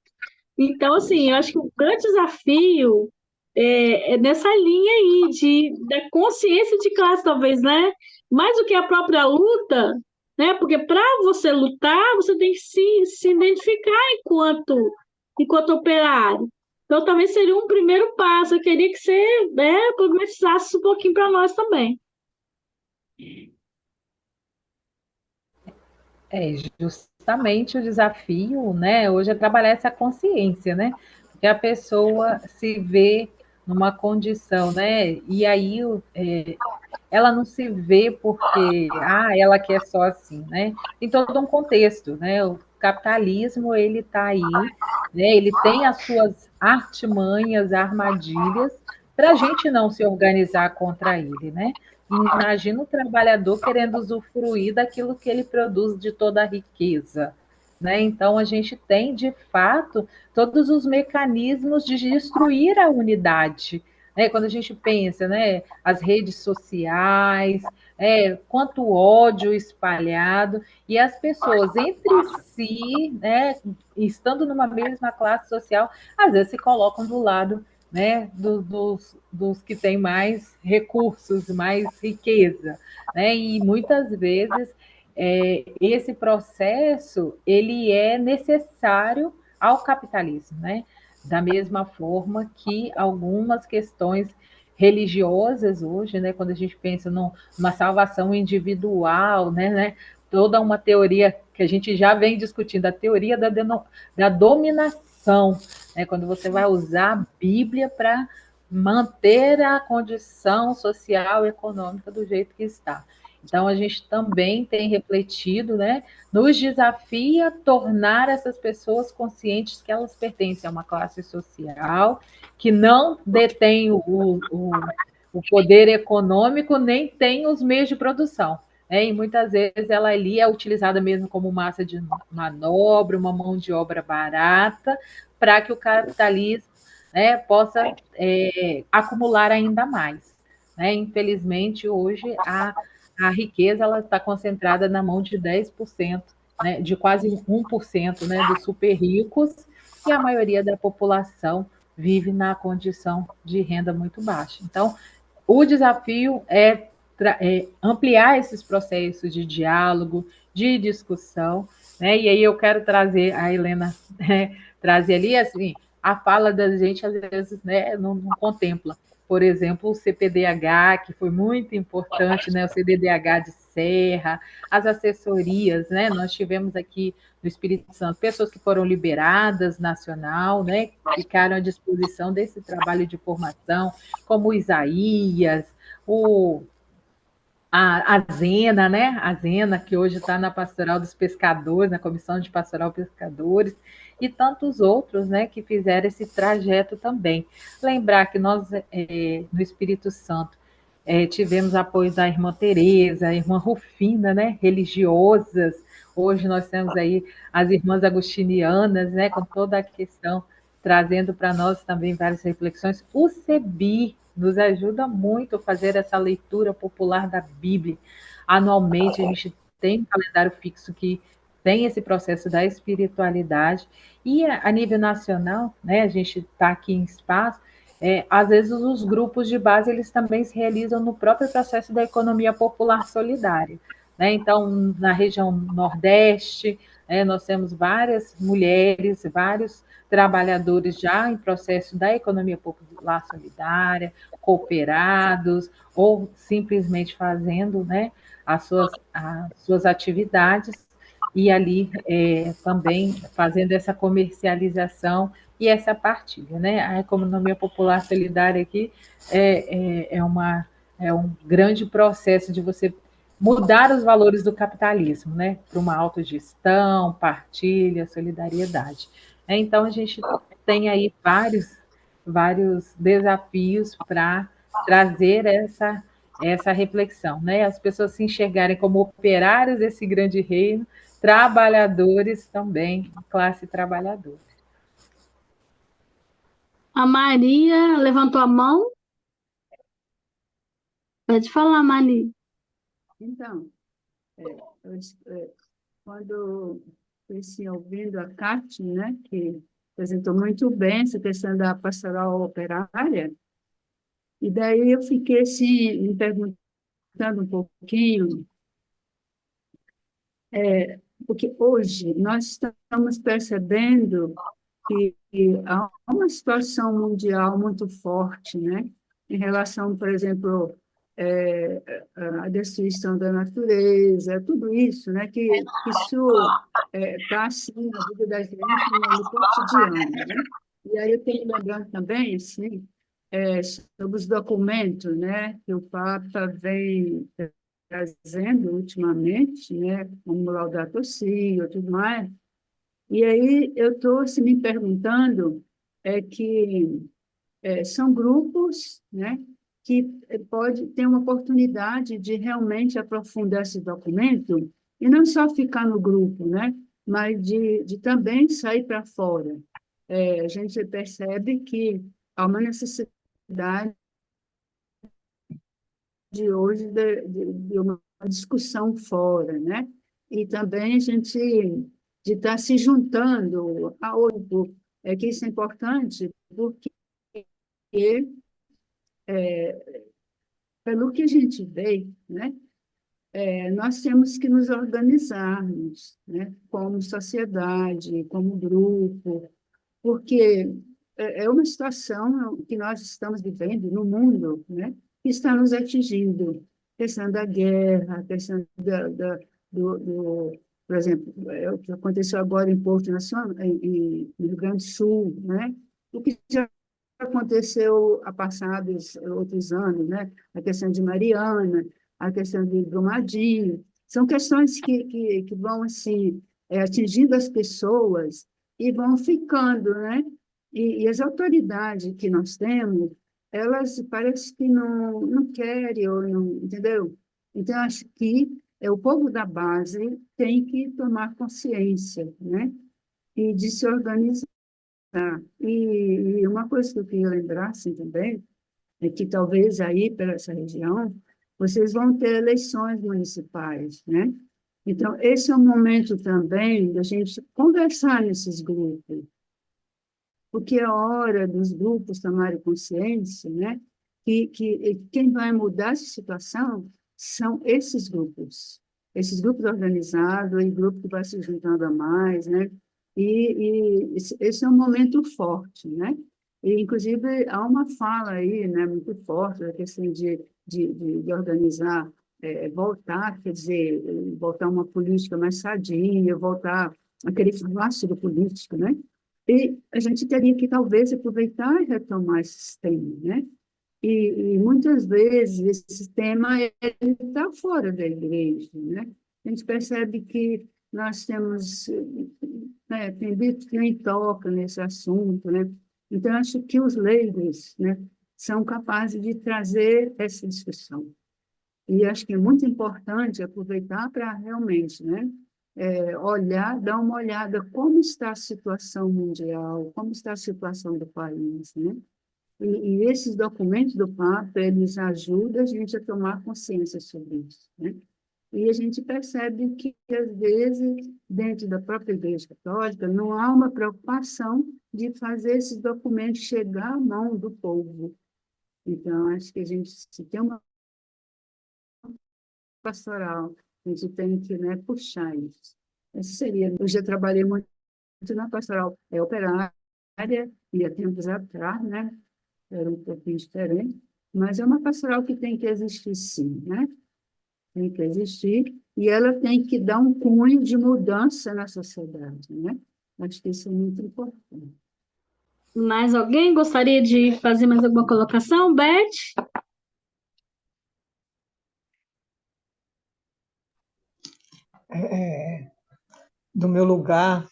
Então, assim, eu acho que o grande desafio é nessa linha aí da consciência de classe, talvez, né? Mais do que a própria luta, né? Porque para você lutar, você tem que se identificar enquanto operário. Então, talvez seria um primeiro passo. Eu queria que você problematizasse um pouquinho para nós também. Justamente o desafio, né, hoje é trabalhar essa consciência, né, que a pessoa se vê numa condição, né, e aí ela não se vê porque, ela quer só assim, né? Tem todo um contexto, né? O capitalismo, ele está aí, né? Ele tem as suas artimanhas, armadilhas, para a gente não se organizar contra ele, né? Imagina o trabalhador querendo usufruir daquilo que ele produz de toda a riqueza, né? Então, a gente tem, de fato, todos os mecanismos de destruir a unidade, né? Quando a gente pensa, né, as redes sociais, quanto ódio espalhado, e as pessoas entre si, né, estando numa mesma classe social, às vezes se colocam do lado, né, dos que têm mais recursos, mais riqueza, né? E muitas vezes esse processo ele é necessário ao capitalismo, né? Da mesma forma que algumas questões religiosas hoje, né? Quando a gente pensa numa salvação individual, né? Toda uma teoria que a gente já vem discutindo, a teoria da dominação, né? Quando você vai usar a Bíblia para manter a condição social e econômica do jeito que está. Então, a gente também tem refletido, né, nos desafia tornar essas pessoas conscientes que elas pertencem a uma classe social, que não detém o poder econômico, nem tem os meios de produção. Né? E muitas vezes ela ali é utilizada mesmo como massa de manobra, uma mão de obra barata, para que o capitalismo, né, possa acumular ainda mais. Né? Infelizmente, hoje, a riqueza ela está concentrada na mão de 10%, né, de quase 1%, né, dos super ricos, e a maioria da população vive na condição de renda muito baixa. Então, o desafio é ampliar esses processos de diálogo, de discussão, né? E aí eu quero trazer a Helena, né, trazer ali assim a fala da gente às vezes, né, não contempla. Por exemplo, o CPDH, que foi muito importante, né, o CDDH de Serra, as assessorias, né? Nós tivemos aqui no Espírito Santo pessoas que foram liberadas nacional, né, ficaram à disposição desse trabalho de formação, como o Isaías, o a Zena, né? A Zena, que hoje está na Pastoral dos Pescadores, na Comissão de Pastoral Pescadores, e tantos outros, né, que fizeram esse trajeto também. Lembrar que nós, no Espírito Santo, tivemos apoio da irmã Teresa, a irmã Rufina, né, religiosas. Hoje nós temos aí as irmãs agostinianas, né, com toda a questão, trazendo para nós também várias reflexões. O CEBI nos ajuda muito a fazer essa leitura popular da Bíblia. Anualmente, a gente tem um calendário fixo que tem esse processo da espiritualidade. E a nível nacional, né, a gente está aqui em espaço, às vezes os grupos de base eles também se realizam no próprio processo da economia popular solidária. Né? Então, na região Nordeste, nós temos várias mulheres, vários trabalhadores já em processo da economia popular solidária, cooperados, ou simplesmente fazendo, né, as suas atividades, e ali também fazendo essa comercialização e essa partilha. Né? A economia popular solidária aqui é um grande processo de você mudar os valores do capitalismo, né, para uma autogestão, partilha, solidariedade. Então, a gente tem aí vários desafios para trazer essa reflexão, né? As pessoas se enxergarem como operários desse grande reino, trabalhadores também, classe trabalhadora. A Maria levantou a mão. Pode falar, Maria. Então, quando eu ouvindo a Cátia, né, que apresentou muito bem essa questão da pastoral operária, e daí eu fiquei assim, me perguntando um pouquinho, porque hoje nós estamos percebendo que há uma situação mundial muito forte, né, em relação, por exemplo, a destruição da natureza, tudo isso, né, que isso está assim na vida da gente no cotidiano, né? E aí eu tenho lembrando também, assim, sobre os documentos, né, que o Papa vem trazendo ultimamente, né, como Laudato Si e tudo mais. E aí eu estou assim, me perguntando que são grupos, né, que pode ter uma oportunidade de realmente aprofundar esse documento e não só ficar no grupo, né, mas de também sair para fora. A gente percebe que há uma necessidade de hoje de uma discussão fora, né? E também a gente de estar se juntando a outro, que isso é importante, porque pelo que a gente vê, né? Nós temos que nos organizarmos, né? Como sociedade, como grupo, porque é uma situação que nós estamos vivendo no mundo, né, que está nos atingindo. A questão da guerra, a questão por exemplo, o que aconteceu agora em Porto Nacional, no Rio Grande do Sul, né, o que já aconteceu há passados outros anos, né, a questão de Mariana, a questão de Brumadinho, são questões que vão assim, atingindo as pessoas e vão ficando, né? E as autoridades que nós temos, elas parece que não querem, ou não, entendeu? Então, acho que o povo da base tem que tomar consciência, né? E de se organizar. E uma coisa que eu queria lembrar, assim, também, é que talvez aí, pela essa região, vocês vão ter eleições municipais, né? Então, esse é um momento também da gente conversar nesses grupos, porque é hora dos grupos tomarem consciência, né, que quem vai mudar essa situação são esses grupos organizados, e grupo que vai se juntando a mais, né, e esse é um momento forte, né, e inclusive há uma fala aí, né, muito forte, da questão de organizar, voltar, quer dizer, voltar a uma política mais sadia, voltar aquele fácil político, né, e a gente teria que, talvez, aproveitar e retomar esse sistema, né? E muitas vezes esse sistema está fora da igreja, né? A gente percebe que nós temos, né, tem bispo que nem toca nesse assunto, né? Então, acho que os leigos, né, são capazes de trazer essa discussão. E acho que é muito importante aproveitar para realmente, né, olhar, dar uma olhada como está a situação mundial, como está a situação do país, né? E esses documentos do Papa, eles ajudam a gente a tomar consciência sobre isso, né? E a gente percebe que, às vezes, dentro da própria Igreja Católica, não há uma preocupação de fazer esses documentos chegar à mão do povo. Então, acho que a gente, se tem uma pastoral, a gente tem que, né, puxar isso. Esse seria. Eu já trabalhei muito na pastoral operária, e há tempos atrás, né, era um pouquinho diferente, mas é uma pastoral que tem que existir, sim, né? Tem que existir, e ela tem que dar um cunho de mudança na sociedade, né? Acho que isso é muito importante. Mais alguém gostaria de fazer mais alguma colocação, Beth? Do meu lugar,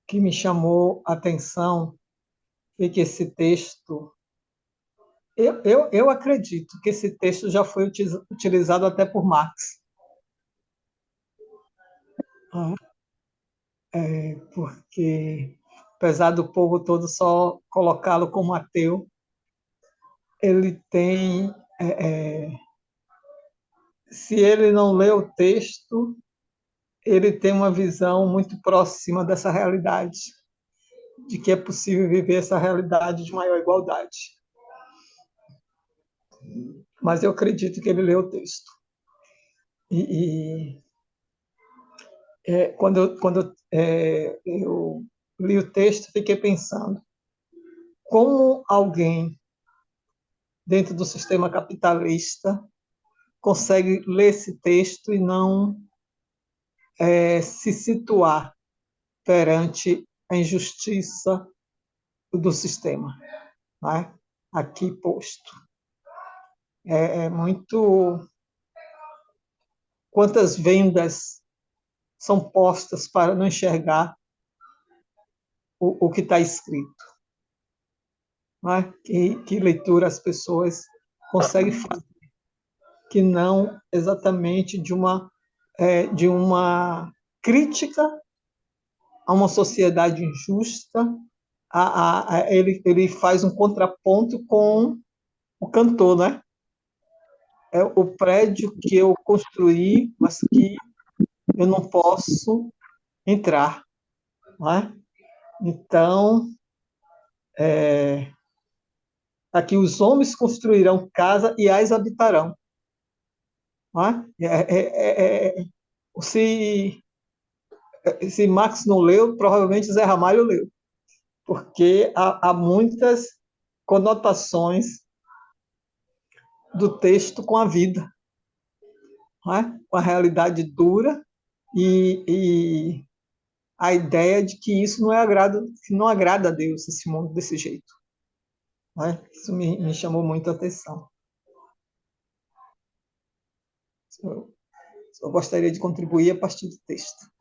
que me chamou a atenção foi que esse texto, eu acredito que esse texto já foi utilizado até por Marx, porque, apesar do povo todo só colocá-lo como ateu, ele tem, se ele não lê o texto, ele tem uma visão muito próxima dessa realidade, de que é possível viver essa realidade de maior igualdade. Mas eu acredito que ele leu o texto. Quando eu li o texto, fiquei pensando como alguém dentro do sistema capitalista consegue ler esse texto e não se situar perante a injustiça do sistema, né? aqui posto. É muito. Quantas vendas são postas para não enxergar o que está escrito? Não é? Que leitura as pessoas conseguem fazer, que não exatamente de uma crítica a uma sociedade injusta. Ele faz um contraponto com o cantor, né? É o prédio que eu construí, mas que eu não posso entrar, não é? Então, aqui os homens construirão casa e as habitarão, não é? Se Marx não leu, provavelmente Zé Ramalho leu, porque há muitas conotações do texto com a vida, não é? Com a realidade dura e a ideia de que isso que não agrada a Deus, esse mundo desse jeito. Não é? Isso me chamou muito a atenção. Eu gostaria de contribuir a partir do texto.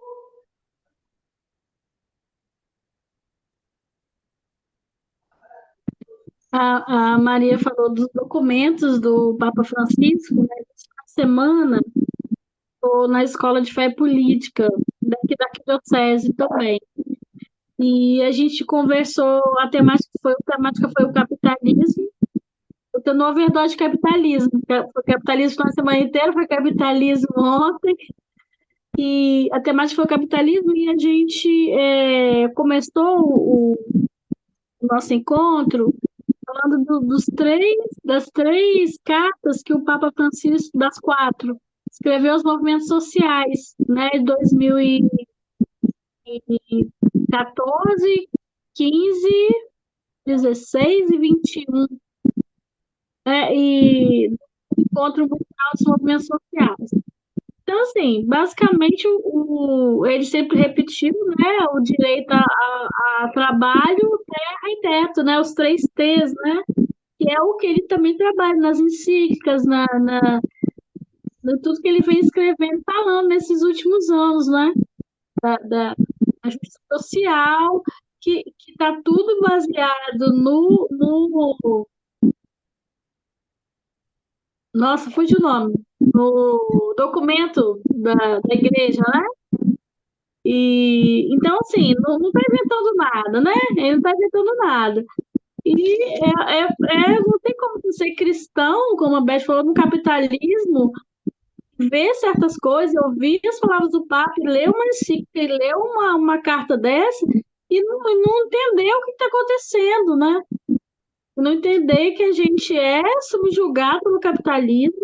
A Maria falou dos documentos do Papa Francisco, né? Essa semana estou na Escola de Fé e Política, daqui da Arquidiocese também. E a gente conversou, a temática foi o capitalismo. Eu tenho uma overdose de capitalismo. Foi capitalismo na semana inteira, foi capitalismo ontem. E a temática foi o capitalismo e a gente começou o nosso encontro falando das três cartas que o Papa Francisco, das quatro, escreveu aos movimentos sociais, né, em 2014, 15, 16 e 21, e encontro mundial dos movimentos sociais. Então, assim, basicamente, ele sempre repetiu, né, o direito a trabalho, terra e teto, né, os 3 T's, né, que é o que ele também trabalha nas encíclicas, no tudo que ele vem escrevendo, falando nesses últimos anos, né, da justiça social, que está tudo baseado nossa, fugiu o nome, no documento da igreja, né? E, então, assim, não está inventando nada, né? Ele não está inventando nada. E não tem como ser cristão, como a Beth falou, no capitalismo, ver certas coisas, ouvir as palavras do Papa, ler uma encíclica, ler uma carta dessa, e não entender o que está acontecendo, né? Não entender que a gente é subjugado pelo capitalismo.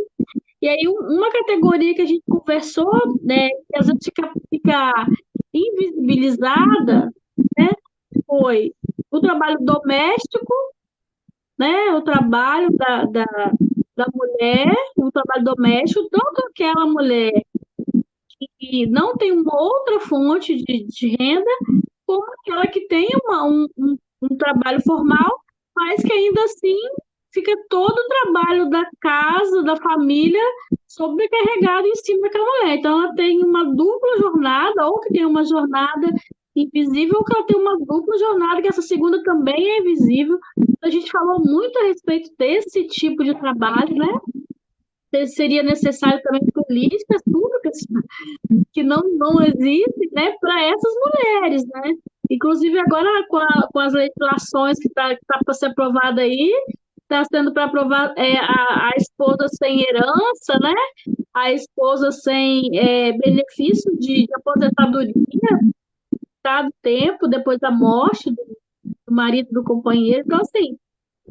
E aí, uma categoria que a gente conversou, né, que às vezes fica invisibilizada, né, foi o trabalho doméstico, né, o trabalho da mulher, o trabalho doméstico, tanto aquela mulher que não tem uma outra fonte de renda, como aquela que tem um trabalho formal, mas que ainda assim fica todo o trabalho da casa, da família, sobrecarregado em cima daquela mulher. Então, ela tem uma dupla jornada, ou que tem uma jornada invisível, ou que ela tem uma dupla jornada, que essa segunda também é invisível. A gente falou muito a respeito desse tipo de trabalho, né? Seria necessário também políticas públicas que não existem, né, para essas mulheres, né? Inclusive, agora, com as legislações que tá para ser aprovada aí, está sendo para aprovar a esposa sem herança, né? A esposa sem benefício de aposentadoria, dado tempo depois da morte do marido, do companheiro. Então, assim,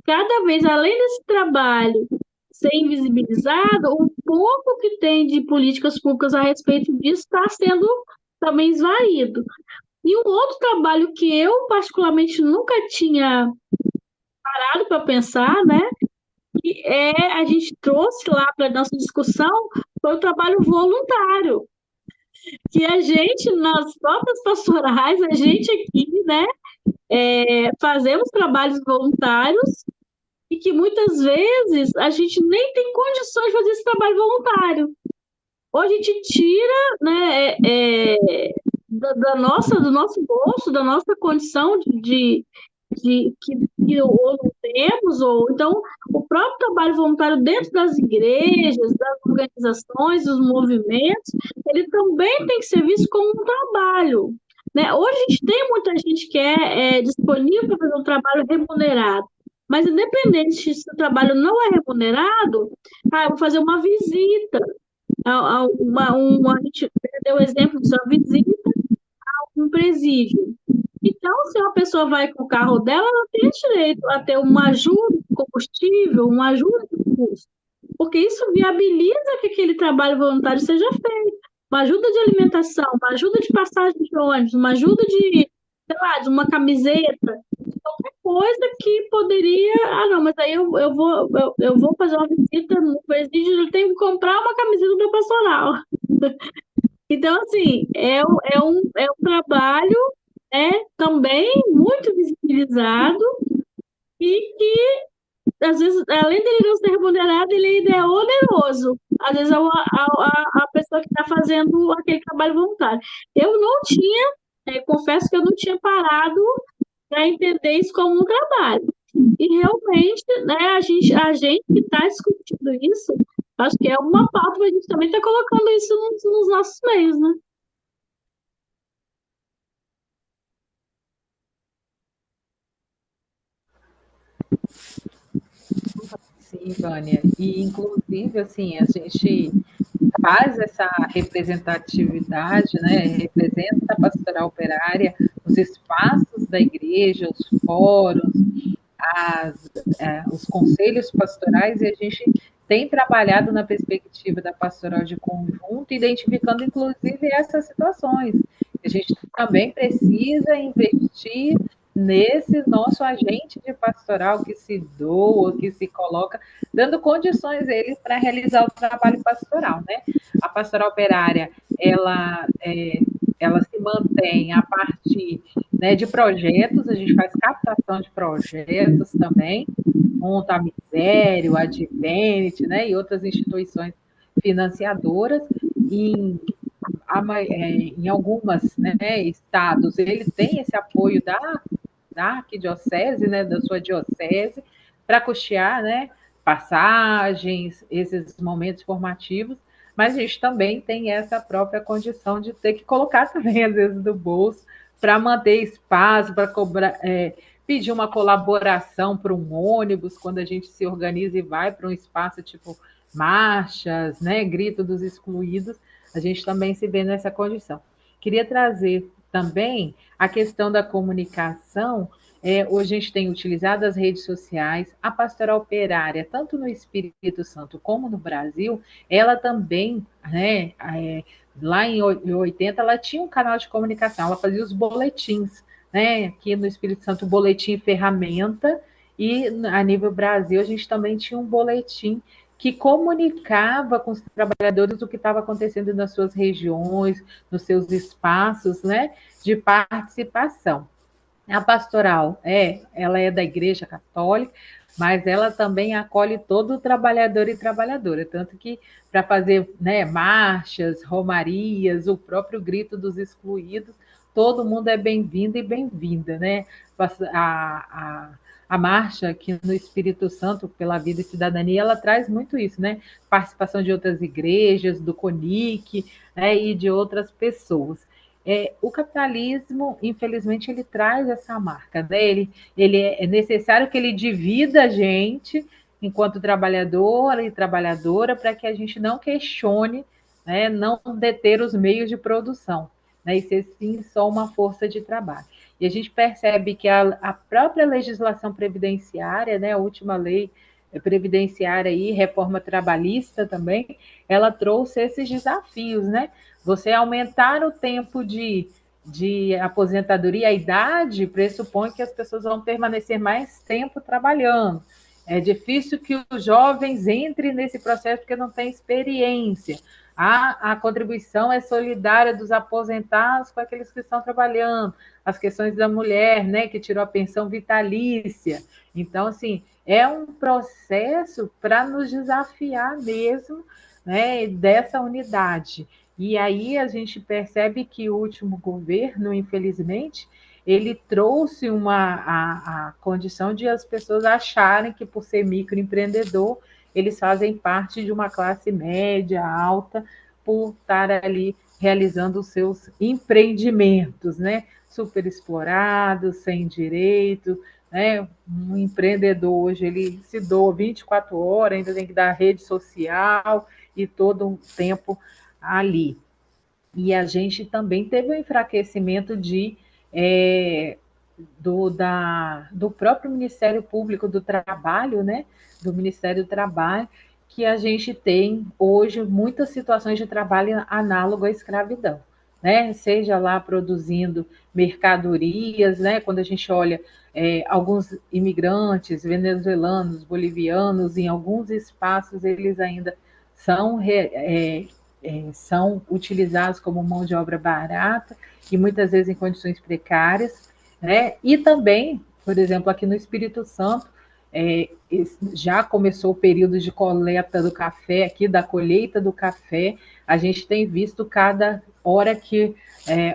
cada vez, além desse trabalho ser invisibilizado, o pouco que tem de políticas públicas a respeito disso está sendo também esvaído. E um outro trabalho que eu, particularmente, nunca tinha parado para pensar, né? Que a gente trouxe lá para a nossa discussão, foi o trabalho voluntário. Que a gente, nas próprias pastorais, a gente aqui, né, fazemos trabalhos voluntários e que muitas vezes a gente nem tem condições de fazer esse trabalho voluntário. Ou a gente tira, né, do nosso bolso, da nossa condição que ou não temos, ou então o próprio trabalho voluntário dentro das igrejas, das organizações, dos movimentos, ele também tem que ser visto como um trabalho. Né? Hoje a gente tem muita gente que é disponível para fazer um trabalho remunerado, mas independente se o trabalho não é remunerado, eu vou fazer uma visita, a gente deu o exemplo de uma visita a um presídio. Então, se uma pessoa vai com o carro dela, ela tem direito a ter uma ajuda de combustível, uma ajuda de custo, porque isso viabiliza que aquele trabalho voluntário seja feito. Uma ajuda de alimentação, uma ajuda de passagem de ônibus, uma ajuda de, sei lá, de uma camiseta, qualquer coisa que poderia. Não, mas aí eu vou fazer uma visita no presídio, eu tenho que comprar uma camiseta da pastoral. Então, assim, é um trabalho também muito visibilizado e que, às vezes, além dele não ser remunerado, ele ainda é oneroso. Às vezes, a pessoa que está fazendo aquele trabalho voluntário. Eu não tinha, confesso que eu não tinha parado para entender isso como um trabalho. E realmente, né, a gente que está discutindo isso, acho que é uma pauta para a gente também estar colocando isso nos nossos meios, né? Sim, Vânia. E, inclusive, assim, a gente faz essa representatividade, né? Representa a pastoral operária, os espaços da igreja, os fóruns, os conselhos pastorais, e a gente tem trabalhado na perspectiva da pastoral de conjunto, identificando, inclusive, essas situações. A gente também precisa investir nesse nosso agente de pastoral que se doa, que se coloca, dando condições a ele para realizar o trabalho pastoral, né? A pastoral operária, ela se mantém a partir, né, de projetos, a gente faz captação de projetos também, junto a Misério, a Advent, né, e outras instituições financiadoras, e em algumas, né, estados, ele tem esse apoio da arquidiocese, né, da sua diocese, para custear, né, passagens, esses momentos formativos, mas a gente também tem essa própria condição de ter que colocar também, às vezes, do bolso, para manter espaço, para cobrar, pedir uma colaboração para um ônibus, quando a gente se organiza e vai para um espaço tipo marchas, né, grito dos excluídos, a gente também se vê nessa condição. Queria trazer também a questão da comunicação. Hoje a gente tem utilizado as redes sociais, a pastoral operária, tanto no Espírito Santo como no Brasil, ela também, né, lá em 80, ela tinha um canal de comunicação, ela fazia os boletins, né, aqui no Espírito Santo, o boletim e ferramenta, e a nível Brasil a gente também tinha um boletim que comunicava com os trabalhadores o que estava acontecendo nas suas regiões, nos seus espaços, né, de participação. A pastoral, ela é da Igreja Católica, mas ela também acolhe todo o trabalhador e trabalhadora, tanto que para fazer, né, marchas, romarias, o próprio grito dos excluídos, todo mundo é bem-vindo e bem-vinda, né? A marcha aqui no Espírito Santo pela Vida e Cidadania, ela traz muito isso, né? Participação de outras igrejas, do CONIC, né, e de outras pessoas. O capitalismo, infelizmente, ele traz essa marca, né? Ele é necessário que ele divida a gente enquanto trabalhador e trabalhadora para que a gente não questione, né, não deter os meios de produção, né, e ser sim só uma força de trabalho. E a gente percebe que a própria legislação previdenciária, né, a última lei previdenciária e reforma trabalhista também, ela trouxe esses desafios, né? Você aumentar o tempo de aposentadoria, a idade pressupõe que as pessoas vão permanecer mais tempo trabalhando. É difícil que os jovens entrem nesse processo porque não têm experiência. A contribuição é solidária dos aposentados com aqueles que estão trabalhando. As questões da mulher, né, que tirou a pensão vitalícia. Então, assim, é um processo para nos desafiar mesmo, né, dessa unidade. E aí a gente percebe que o último governo, infelizmente, ele trouxe a condição de as pessoas acharem que, por ser microempreendedor, eles fazem parte de uma classe média, alta, por estar ali realizando os seus empreendimentos, né? Super explorados, sem direito, né? Um empreendedor hoje, ele se doa 24 horas, ainda tem que dar rede social e todo um tempo ali. E a gente também teve um enfraquecimento do próprio Ministério Público do Trabalho, né? Do Ministério do Trabalho, que a gente tem hoje muitas situações de trabalho análogo à escravidão, né? Seja lá produzindo mercadorias, né? Quando a gente olha alguns imigrantes venezuelanos, bolivianos, em alguns espaços eles ainda são são utilizados como mão de obra barata e muitas vezes em condições precárias, né? E também, por exemplo, aqui no Espírito Santo, já começou o período de coleta do café, aqui da colheita do café, a gente tem visto cada hora que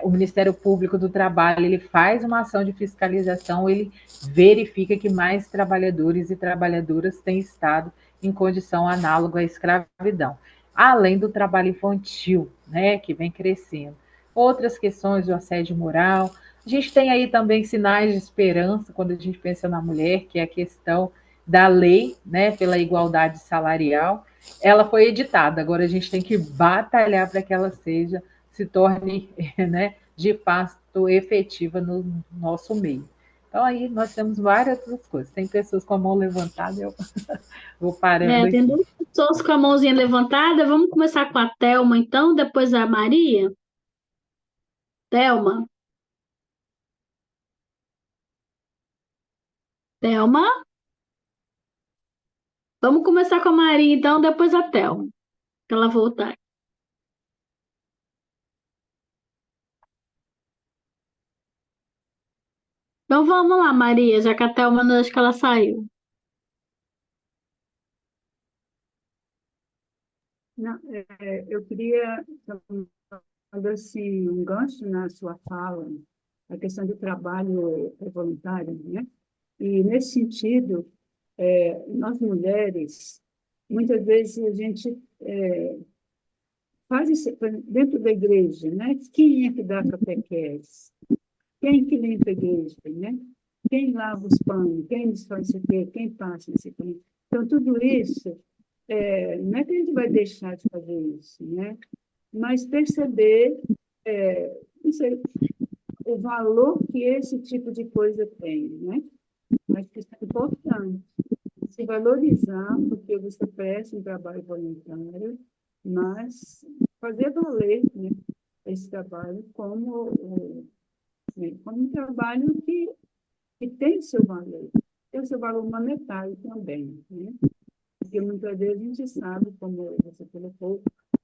o Ministério Público do Trabalho ele faz uma ação de fiscalização, ele verifica que mais trabalhadores e trabalhadoras têm estado em condição análoga à escravidão, além do trabalho infantil, né, que vem crescendo. Outras questões do assédio moral. A gente tem aí também sinais de esperança quando a gente pensa na mulher, que é a questão da lei, né, pela igualdade salarial. Ela foi editada, agora a gente tem que batalhar para que ela se torne, né, de fato efetiva no nosso meio. Então aí nós temos várias outras coisas. Tem pessoas com a mão levantada, eu vou parando Tem aqui. duas pessoas com a mãozinha levantada. Vamos começar com a Thelma, então, depois a Maria. Thelma, Thelma. Vamos começar com a Maria, então, depois a Thelma, que ela voltar. Então vamos lá, Maria, já que a Thelma, não acho que ela saiu. Não, eu queria, dando assim, um gancho na sua fala, a questão do trabalho voluntário, né? E, nesse sentido, nós mulheres, muitas vezes a gente faz isso dentro da igreja, né? Quem é que dá catequese? Quem que limpa a igreja, né? Quem lava os pães? Quem faz isso aqui? Quem passa isso aqui? Então, tudo isso, não é que a gente vai deixar de fazer isso, né? Mas perceber, não sei, o valor que esse tipo de coisa tem, né? Mas que isso é importante. Se valorizar, porque você presta um trabalho voluntário, mas fazer valer, né, esse trabalho como um trabalho que tem seu valor, tem o seu valor monetário também, né? Porque muitas vezes a gente sabe, como você colocou,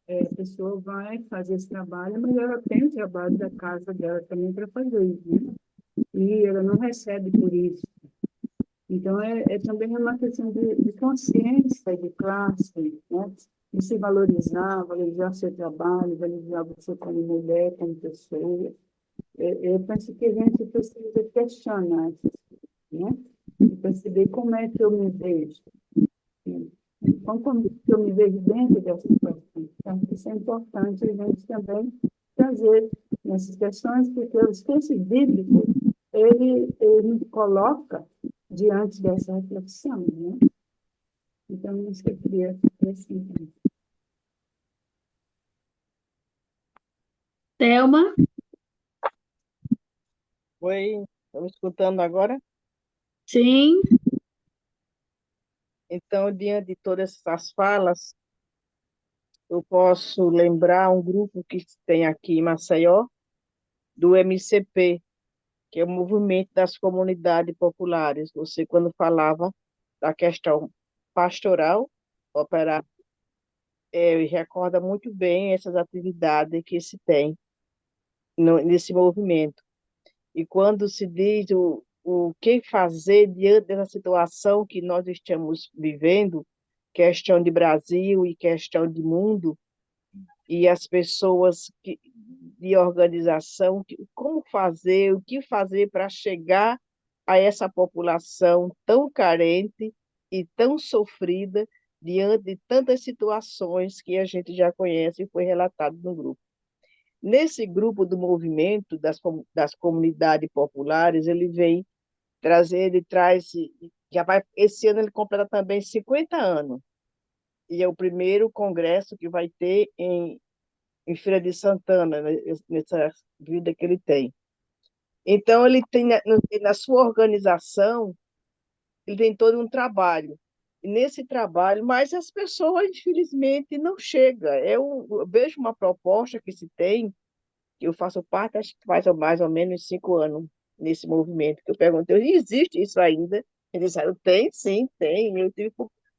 a pessoa vai fazer esse trabalho, mas ela tem o trabalho da casa dela também para fazer, né? E ela não recebe por isso. Então, também uma questão de consciência de classe, né? De se valorizar seu trabalho, valorizar você como mulher, como pessoa. Eu penso que a gente precisa questionar isso, né? E perceber como é que eu me vejo, né? Como que eu me vejo dentro dessa situação. Então, isso é importante a gente também trazer nessas questões, porque o texto bíblico, ele coloca diante dessa reflexão, né? Então, isso que eu queria dizer assim. Thelma, Oi, estão me escutando agora? sim. Então, diante de todas essas falas, eu posso lembrar um grupo que tem aqui em Maceió, do MCP, que é o Movimento das Comunidades Populares. Você, quando falava da questão pastoral, operar, recorda muito bem essas atividades que se tem nesse movimento. E quando se diz o que fazer diante dessa situação que nós estamos vivendo, questão de Brasil e questão de mundo, e as pessoas de organização, como fazer, o que fazer para chegar a essa população tão carente e tão sofrida diante de tantas situações que a gente já conhece e foi relatado no grupo. Nesse grupo do movimento das comunidades populares, ele traz, esse ano ele completa também 50 anos, e é o primeiro congresso que vai ter em Feira de Santana, né, nessa vida que ele tem. Então, ele tem, na sua organização, ele tem todo um trabalho. E nesse trabalho, mas as pessoas, infelizmente, não chegam. Eu vejo uma proposta que se tem, que eu faço parte, acho que faz mais ou menos 5 anos, nesse movimento, que eu perguntei, existe isso ainda? Eles disseram, tem, sim, tem. Eu tive,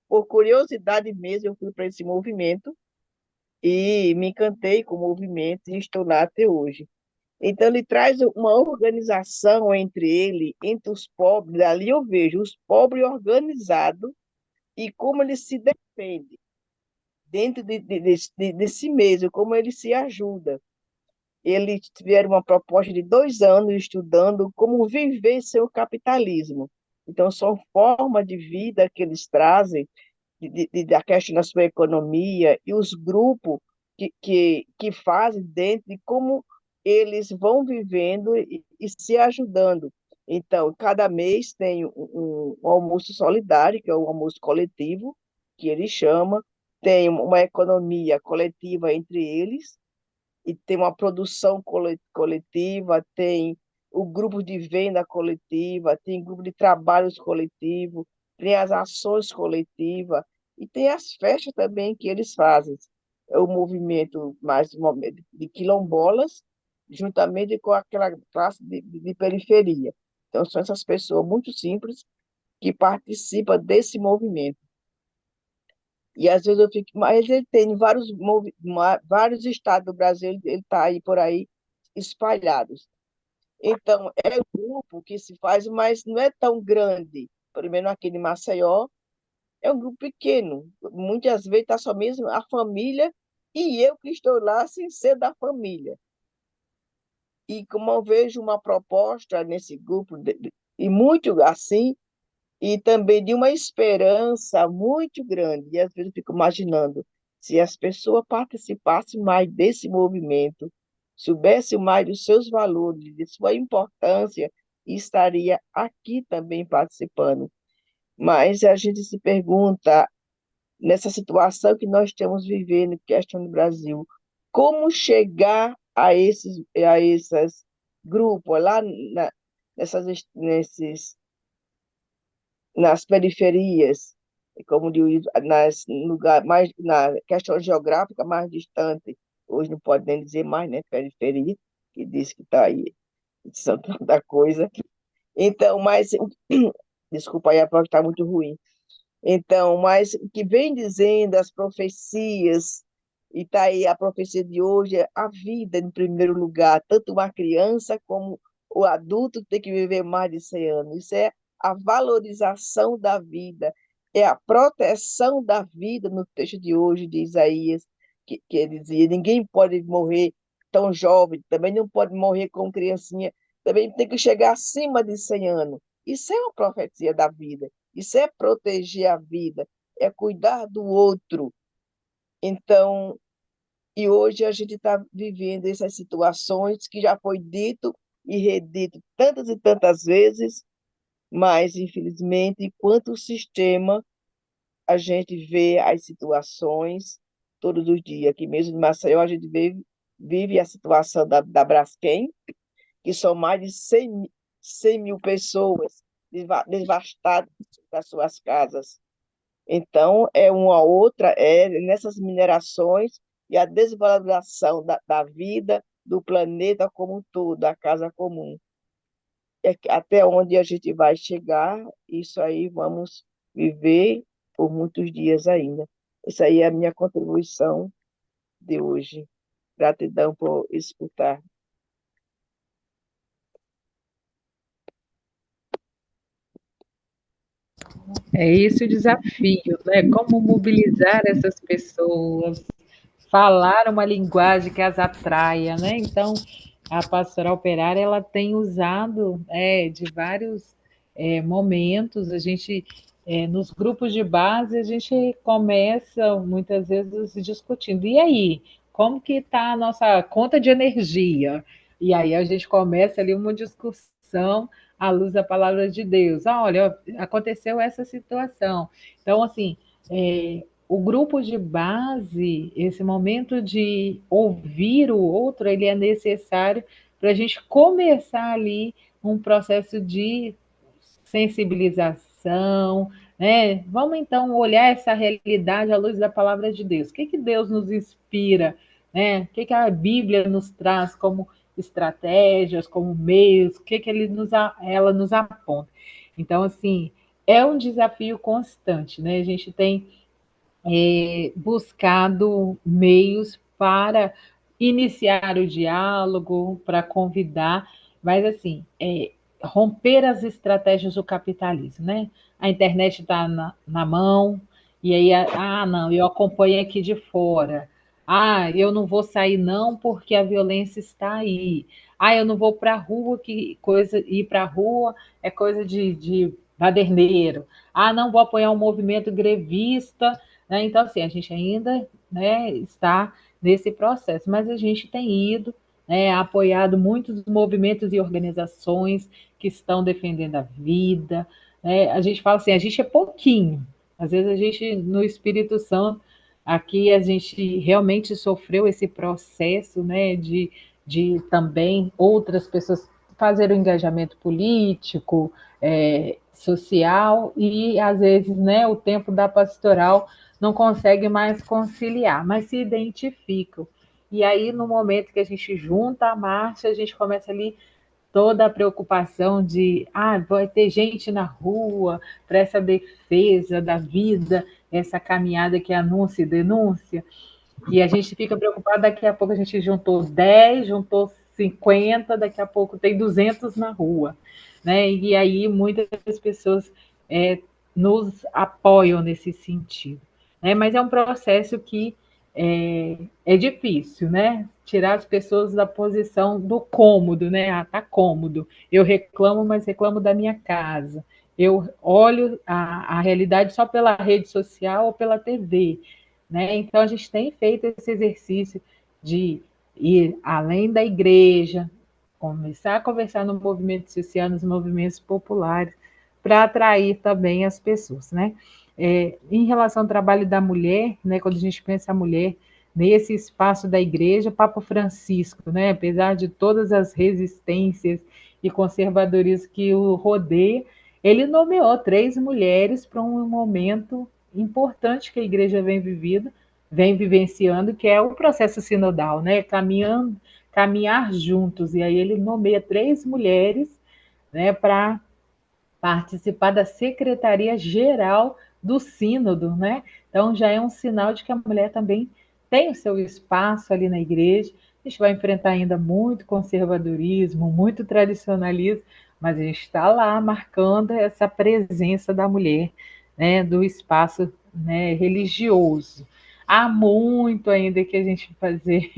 por curiosidade mesmo, eu fui para esse movimento, e me encantei com o movimento e estou lá até hoje. Então, ele traz uma organização entre os pobres, ali eu vejo os pobres organizados e como eles se defendem dentro de si mesmo, como eles se ajudam. Eles tiveram uma proposta de 2 anos estudando como viver sem o capitalismo. Então, são formas de vida que eles trazem da questão da sua economia e os grupos que fazem dentro de como eles vão vivendo e se ajudando. Então, cada mês tem um almoço solidário, que é o almoço coletivo, que ele chama, tem uma economia coletiva entre eles, e tem uma produção coletiva, tem o grupo de venda coletiva, tem grupo de trabalhos coletivo, tem as ações coletivas e tem as festas também que eles fazem. É o movimento mais de quilombolas, juntamente com aquela classe de periferia. Então, são essas pessoas muito simples que participam desse movimento. E às vezes eu fico, mas ele tem vários estados do Brasil, ele está aí por aí espalhados. Então, é um grupo que se faz, mas não é tão grande. Pelo menos aqui de Maceió, é um grupo pequeno. Muitas vezes está só mesmo a família e eu que estou lá sem ser da família. E como eu vejo uma proposta nesse grupo, e muito assim, e também de uma esperança muito grande. E às vezes eu fico imaginando, se as pessoas participassem mais desse movimento, soubessem mais dos seus valores, de sua importância, estaria aqui também participando. Mas a gente se pergunta, nessa situação que nós estamos vivendo, questão do Brasil, como chegar a esses grupos lá nesses nas periferias, como diz, nas lugar mais na questão geográfica mais distante. Hoje não pode nem dizer mais, né, periferia, que diz que está aí, são tanta coisa. Então, mas desculpa aí, a voz está muito ruim. Então, mas o que vem dizendo as profecias, e está aí a profecia de hoje, é a vida em primeiro lugar, tanto uma criança como o adulto tem que viver mais de 100 anos. Isso é a valorização da vida, é a proteção da vida no texto de hoje de Isaías, que ele dizia, ninguém pode morrer tão jovem, também não pode morrer como criancinha, também tem que chegar acima de 100 anos. Isso é uma profecia da vida. Isso é proteger a vida, é cuidar do outro. Então, e hoje a gente está vivendo essas situações que já foi dito e redito tantas e tantas vezes, mas, infelizmente, enquanto o sistema, a gente vê as situações todos os dias. Aqui mesmo em Maceió, a gente vive a situação da Braskem, que são mais de 100 mil pessoas devastadas das suas casas. Então, é uma outra, é nessas minerações e a desvalorização da vida, do planeta como um todo, da casa comum. Até onde a gente vai chegar, isso aí vamos viver por muitos dias ainda. Essa aí é a minha contribuição de hoje. Gratidão por escutar. É esse o desafio, né? Como mobilizar essas pessoas, falar uma linguagem que as atraia, né? Então, a pastoral operária ela tem usado de vários momentos. A gente nos grupos de base a gente começa muitas vezes discutindo. E aí, como que está a nossa conta de energia? E aí a gente começa ali uma discussão à luz da palavra de Deus. Ah, olha, aconteceu essa situação. Então, assim, o grupo de base, esse momento de ouvir o outro, ele é necessário para a gente começar ali um processo de sensibilização, né? Vamos então olhar essa realidade à luz da palavra de Deus. O que Deus nos inspira, né? O que a Bíblia nos traz como estratégias, como meios, o que ela nos aponta. Então, assim, é um desafio constante, né? A gente tem buscado meios para iniciar o diálogo, para convidar, mas assim, romper as estratégias do capitalismo, né? A internet está na mão, e aí, não, eu acompanho aqui de fora. Ah, eu não vou sair não porque a violência está aí. Ah, eu não vou para a rua, ir para a rua é coisa de baderneiro. Ah, não vou apoiar um movimento grevista, né? Então, assim, a gente ainda, né, está nesse processo, mas a gente tem ido, né, apoiado muitos movimentos e organizações que estão defendendo a vida. Né? A gente fala assim, a gente é pouquinho. Às vezes a gente, no Espírito Santo, aqui a gente realmente sofreu esse processo, né, de também outras pessoas fazer o engajamento político, social, e às vezes, né, o tempo da pastoral não consegue mais conciliar, mas se identificam. E aí, no momento que a gente junta a marcha, a gente começa ali toda a preocupação de vai ter gente na rua para essa defesa da vida, essa caminhada que é anúncio e denúncia, e a gente fica preocupado, daqui a pouco a gente juntou 10, juntou 50, daqui a pouco tem 200 na rua. Né? E aí muitas pessoas nos apoiam nesse sentido. Né? Mas é um processo que é difícil, né? Tirar as pessoas da posição do cômodo, né? Ah, tá cômodo. Eu reclamo, mas reclamo da minha casa. Eu olho a realidade só pela rede social ou pela TV. Né? Então, a gente tem feito esse exercício de ir além da igreja, começar a conversar no movimento social, nos movimentos populares, para atrair também as pessoas. Né? Em relação ao trabalho da mulher, né, quando a gente pensa a mulher nesse espaço da igreja, Papa Francisco, né, apesar de todas as resistências e conservadorismo que o rodeia, ele nomeou 3 mulheres para um momento importante que a igreja vem vivenciando, que é o processo sinodal, né? Caminhar juntos. E aí ele nomeia 3 mulheres, né, para participar da Secretaria-Geral do Sínodo, né? Então já é um sinal de que a mulher também tem o seu espaço ali na igreja. A gente vai enfrentar ainda muito conservadorismo, muito tradicionalismo, mas a gente está lá marcando essa presença da mulher, né, do espaço, né, religioso. Há muito ainda que a gente fazer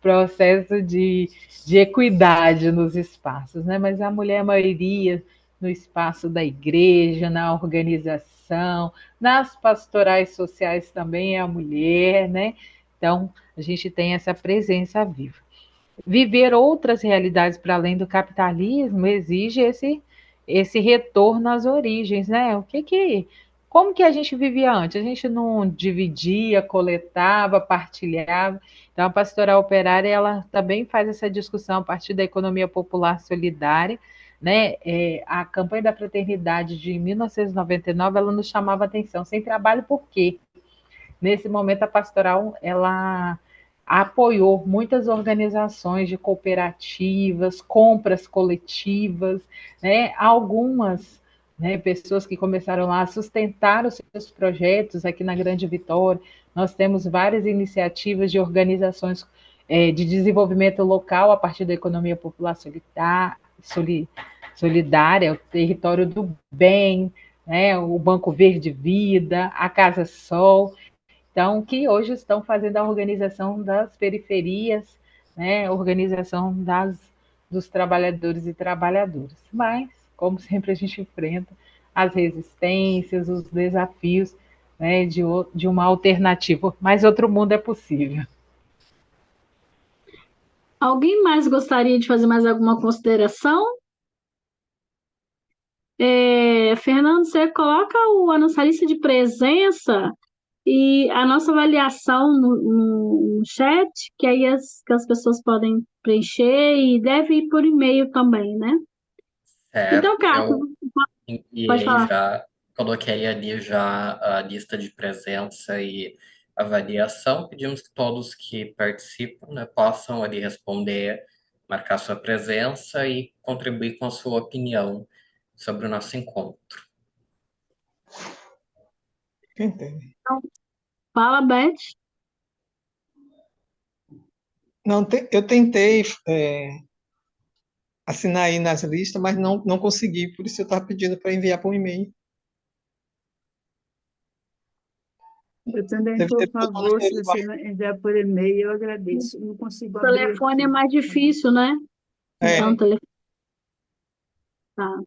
processo de equidade nos espaços, né? Mas a mulher, a maioria, no espaço da igreja, na organização, nas pastorais sociais também é a mulher, né? Então, a gente tem essa presença viva. Viver outras realidades para além do capitalismo exige esse retorno às origens, né? Como que a gente vivia antes? A gente não dividia, coletava, partilhava. Então, a pastoral operária ela também faz essa discussão a partir da economia popular solidária, né? A campanha da fraternidade de 1999 ela nos chamava a atenção. Sem trabalho, por quê? Nesse momento, a pastoral ela apoiou muitas organizações de cooperativas, compras coletivas, né? Algumas, né, pessoas que começaram lá a sustentar os seus projetos aqui na Grande Vitória. Nós temos várias iniciativas de organizações de desenvolvimento local a partir da economia popular solidária, o território do bem, né, o Banco Verde Vida, a Casa Sol, então, que hoje estão fazendo a organização das periferias, né, organização dos trabalhadores e trabalhadoras. Mas, como sempre, a gente enfrenta as resistências, os desafios, né, de uma alternativa, mas outro mundo é possível. Alguém mais gostaria de fazer mais alguma consideração? Fernando, você coloca a nossa lista de presença e a nossa avaliação no chat, que aí que as pessoas podem preencher e deve ir por e-mail também, né? Então, Certo, Cássio, eu pode enviei falar. já, coloquei ali já a lista de presença e avaliação. Pedimos que todos que participam, né, possam ali responder, marcar sua presença e contribuir com a sua opinião sobre o nosso encontro. Entendi. Então, fala, Beth. Não, eu tentei assinar aí nas listas, mas não consegui, por isso eu estava pedindo para enviar por e-mail. Eu também, Deve ter por problema favor, no se você celular. enviar por e-mail, eu agradeço. Eu não consigo O abrir telefone é aqui. mais difícil, né? Então, É, o telefone. Tá.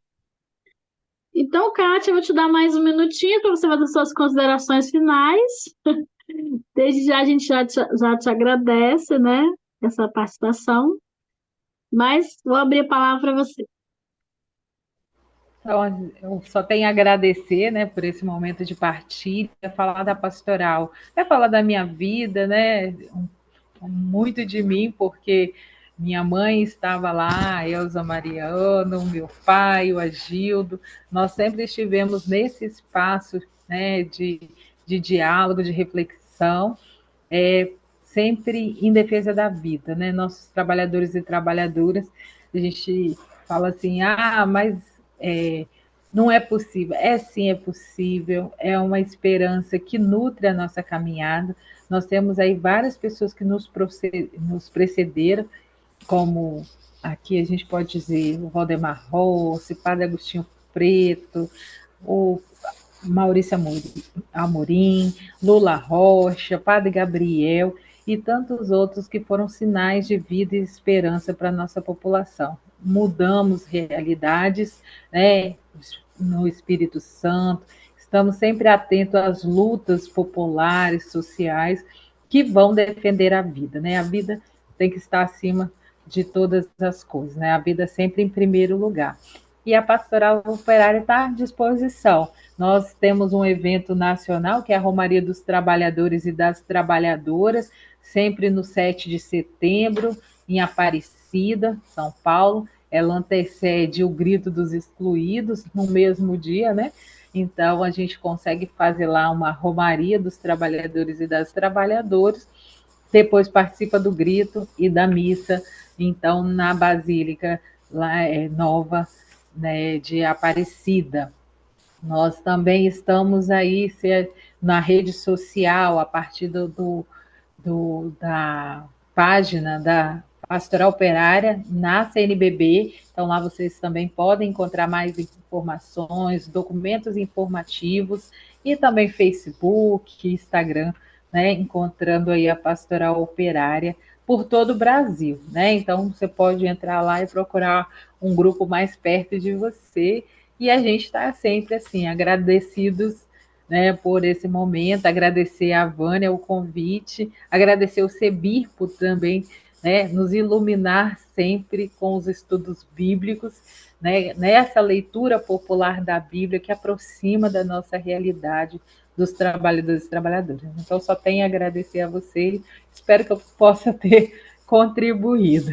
Então, Kátia, eu vou te dar mais um minutinho para você fazer suas considerações finais. Desde já a gente já te agradece, né? Essa participação. Mas vou abrir a palavra para você. Então, eu só tenho a agradecer, né, por esse momento de partilha, falar da pastoral, falar da minha vida, né, muito de mim, porque minha mãe estava lá, a Elza Mariano, meu pai, o Agildo, nós sempre estivemos nesse espaço, né, de diálogo, de reflexão, sempre em defesa da vida, né? Nossos trabalhadores e trabalhadoras, a gente fala assim, mas não é possível. Sim, é possível, é uma esperança que nutre a nossa caminhada. Nós temos aí várias pessoas que nos precederam, como aqui a gente pode dizer o Valdemar Rossi, Padre Agostinho Preto, o Maurício Amorim, Lula Rocha, Padre Gabriel e tantos outros que foram sinais de vida e esperança para a nossa população. Mudamos realidades, né, no Espírito Santo, estamos sempre atentos às lutas populares, sociais, que vão defender a vida, né? A vida tem que estar acima de todas as coisas, né? A vida sempre em primeiro lugar. E a Pastoral Operária está à disposição. Nós temos um evento nacional, que é a Romaria dos Trabalhadores e das Trabalhadoras, sempre no 7 de setembro, em Aparecida, São Paulo. Ela antecede o Grito dos Excluídos, no mesmo dia, né? Então, a gente consegue fazer lá uma Romaria dos Trabalhadores e das Trabalhadoras, depois participa do Grito e da missa, então, na Basílica lá, Nova, né, de Aparecida. Nós também estamos aí na rede social, a partir da página da Pastoral Operária na CNBB. Então, lá vocês também podem encontrar mais informações, documentos informativos, e também Facebook, Instagram, né, encontrando aí a Pastoral Operária por todo o Brasil, né? Então, você pode entrar lá e procurar um grupo mais perto de você, e a gente está sempre assim, agradecidos, né, por esse momento, agradecer a Vânia o convite, agradecer o CEBIRPO também, né, nos iluminar sempre com os estudos bíblicos, né, nessa leitura popular da Bíblia que aproxima da nossa realidade dos trabalhadores e trabalhadoras. Então, só tenho a agradecer a você, espero que eu possa ter contribuído.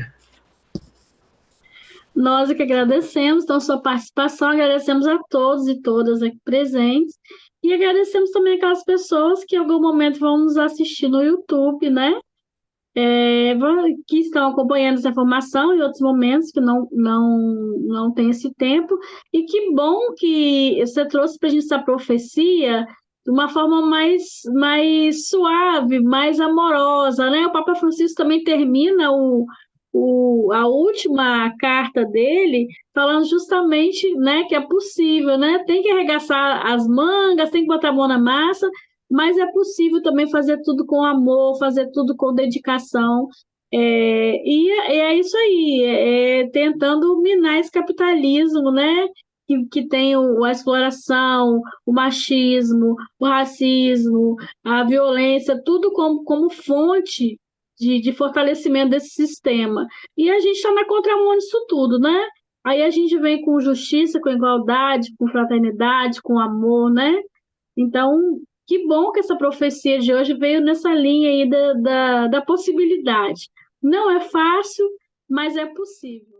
Nós é que agradecemos, então, sua participação, agradecemos a todos e todas aqui presentes, e agradecemos também aquelas pessoas que em algum momento vão nos assistir no YouTube, né? Que estão acompanhando essa informação em outros momentos que não tem esse tempo, e que bom que você trouxe para a gente essa profecia de uma forma mais suave, mais amorosa, né? O Papa Francisco também termina a última carta dele, falando justamente, né, que é possível, né? Tem que arregaçar as mangas, tem que botar a mão na massa, mas é possível também fazer tudo com amor, fazer tudo com dedicação. E é isso aí, tentando minar esse capitalismo, né? Que tem a exploração, o machismo, o racismo, a violência, tudo como fonte de fortalecimento desse sistema. E a gente está na contramão disso tudo, né? Aí a gente vem com justiça, com igualdade, com fraternidade, com amor, né? Então, que bom que essa profecia de hoje veio nessa linha aí da possibilidade. Não é fácil, mas é possível.